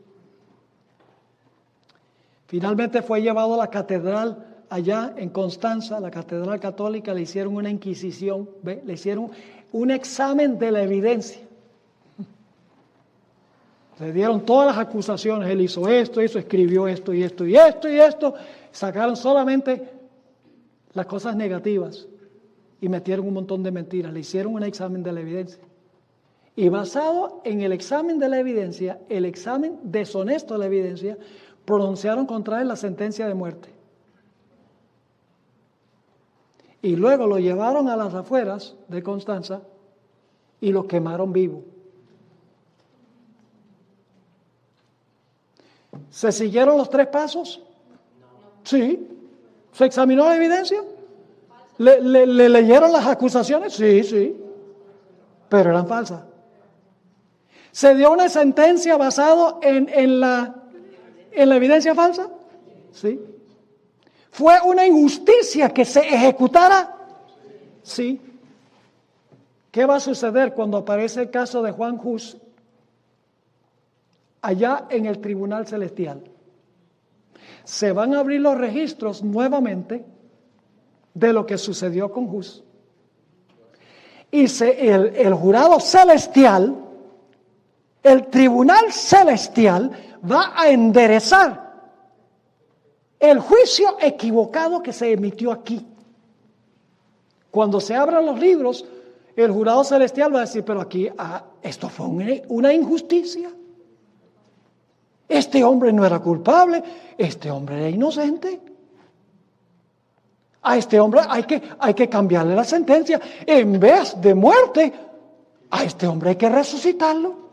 Finalmente fue llevado a la catedral allá en Constanza, la catedral católica, le hicieron una inquisición, le hicieron un examen de la evidencia. Le dieron todas las acusaciones, él hizo esto, escribió esto y esto y esto y esto, sacaron solamente las cosas negativas y metieron un montón de mentiras, le hicieron un examen de la evidencia. Y basado en el examen de la evidencia, el examen deshonesto de la evidencia, pronunciaron contra él la sentencia de muerte. Y luego lo llevaron a las afueras de Constanza y lo quemaron vivo. ¿Se siguieron los 3 pasos? Sí. ¿Se examinó la evidencia? ¿Le leyeron las acusaciones? Sí. Pero eran falsas. ¿Se dio una sentencia basada en la evidencia falsa? Sí. ¿Fue una injusticia que se ejecutara? Sí. ¿Qué va a suceder cuando aparece el caso de Juan Hus allá en el tribunal celestial? Se van a abrir los registros nuevamente de lo que sucedió con Hus. Y el jurado celestial, el tribunal celestial, va a enderezar el juicio equivocado que se emitió aquí. Cuando se abran los libros, el jurado celestial va a decir, pero aquí esto fue una injusticia. Este hombre no era culpable, este hombre era inocente. A este hombre hay que cambiarle la sentencia. En vez de muerte, a este hombre hay que resucitarlo.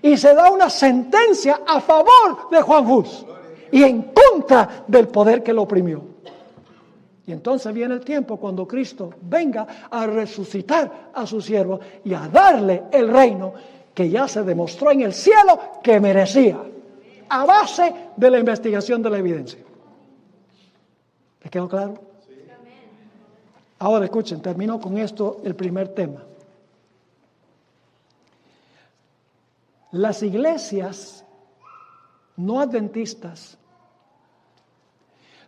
Y se da una sentencia a favor de Juan Hus y en contra del poder que lo oprimió. Y entonces viene el tiempo cuando Cristo venga a resucitar a su siervo y a darle el reino que ya se demostró en el cielo que merecía, a base de la investigación de la evidencia. ¿Les quedó claro? Ahora escuchen, termino con esto el primer tema. Las iglesias no adventistas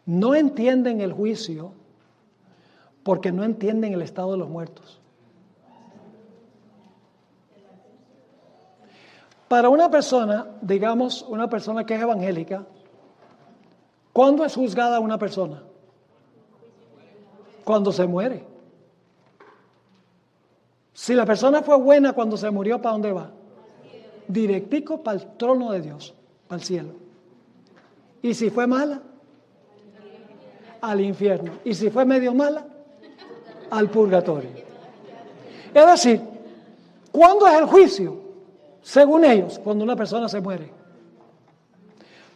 no entienden el juicio porque no entienden el estado de los muertos. Para una persona, digamos, una persona que es evangélica, ¿cuándo es juzgada una persona? Cuando se muere. Si la persona fue buena cuando se murió, ¿para dónde va? Directico para el trono de Dios, para el cielo. Y si fue mala, al infierno. Y si fue medio mala, al purgatorio. Es decir, ¿cuándo es el juicio? Según ellos, cuando una persona se muere.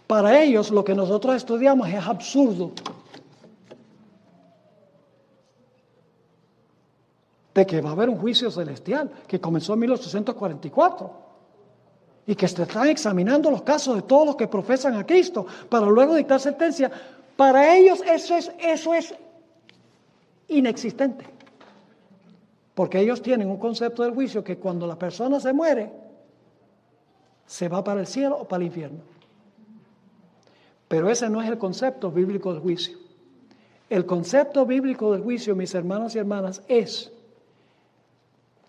Para ellos, lo que nosotros estudiamos es absurdo. De que va a haber un juicio celestial que comenzó en 1844 y que se están examinando los casos de todos los que profesan a Cristo para luego dictar sentencia. Para ellos eso es inexistente, porque ellos tienen un concepto del juicio que cuando la persona se muere se va para el cielo o para el infierno. Pero ese no es el concepto bíblico del juicio. El concepto bíblico del juicio, mis hermanos y hermanas, es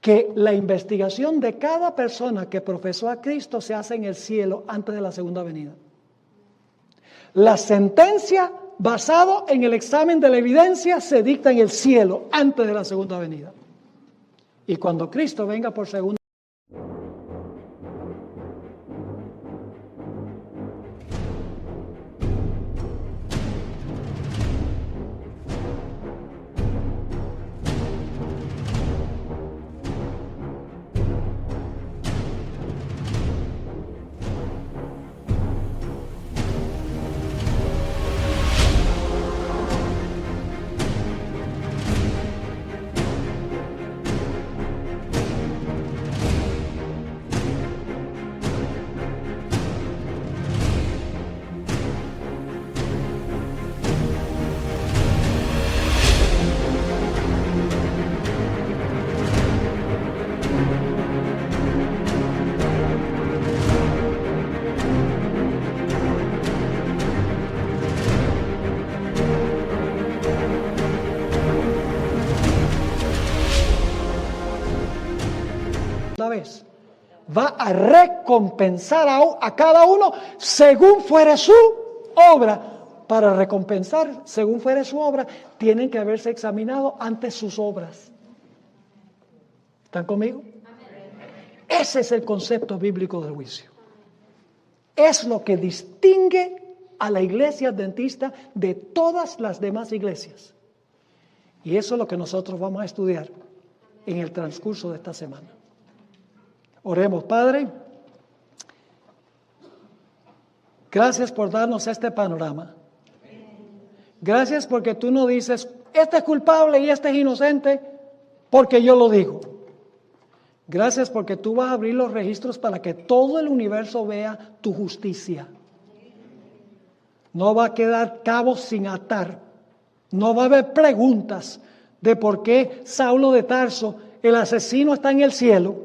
que la investigación de cada persona que profesó a Cristo se hace en el cielo antes de la segunda venida. La sentencia basada en el examen de la evidencia se dicta en el cielo antes de la segunda venida. Y cuando Cristo venga por segunda vez. Va a recompensar a cada uno según fuere su obra. Para recompensar según fuere su obra, tienen que haberse examinado antes sus obras. ¿Están conmigo? Ese es el concepto bíblico del juicio. Es lo que distingue a la iglesia adventista de todas las demás iglesias. Y eso es lo que nosotros vamos a estudiar en el transcurso de esta semana. Oremos, Padre. Gracias por darnos este panorama. Gracias porque tú no dices, este es culpable y este es inocente, porque yo lo digo. Gracias porque tú vas a abrir los registros para que todo el universo vea tu justicia. No va a quedar cabos sin atar. No va a haber preguntas de por qué Saulo de Tarso, el asesino, está en el cielo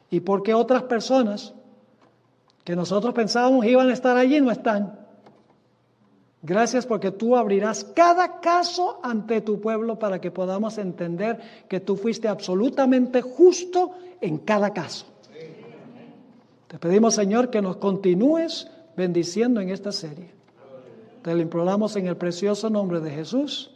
y por qué otras personas que nosotros pensábamos iban a estar allí no están. Gracias porque tú abrirás cada caso ante tu pueblo para que podamos entender que tú fuiste absolutamente justo en cada caso. Te pedimos, Señor, que nos continúes bendiciendo en esta serie. Te lo imploramos en el precioso nombre de Jesús.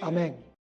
Amén.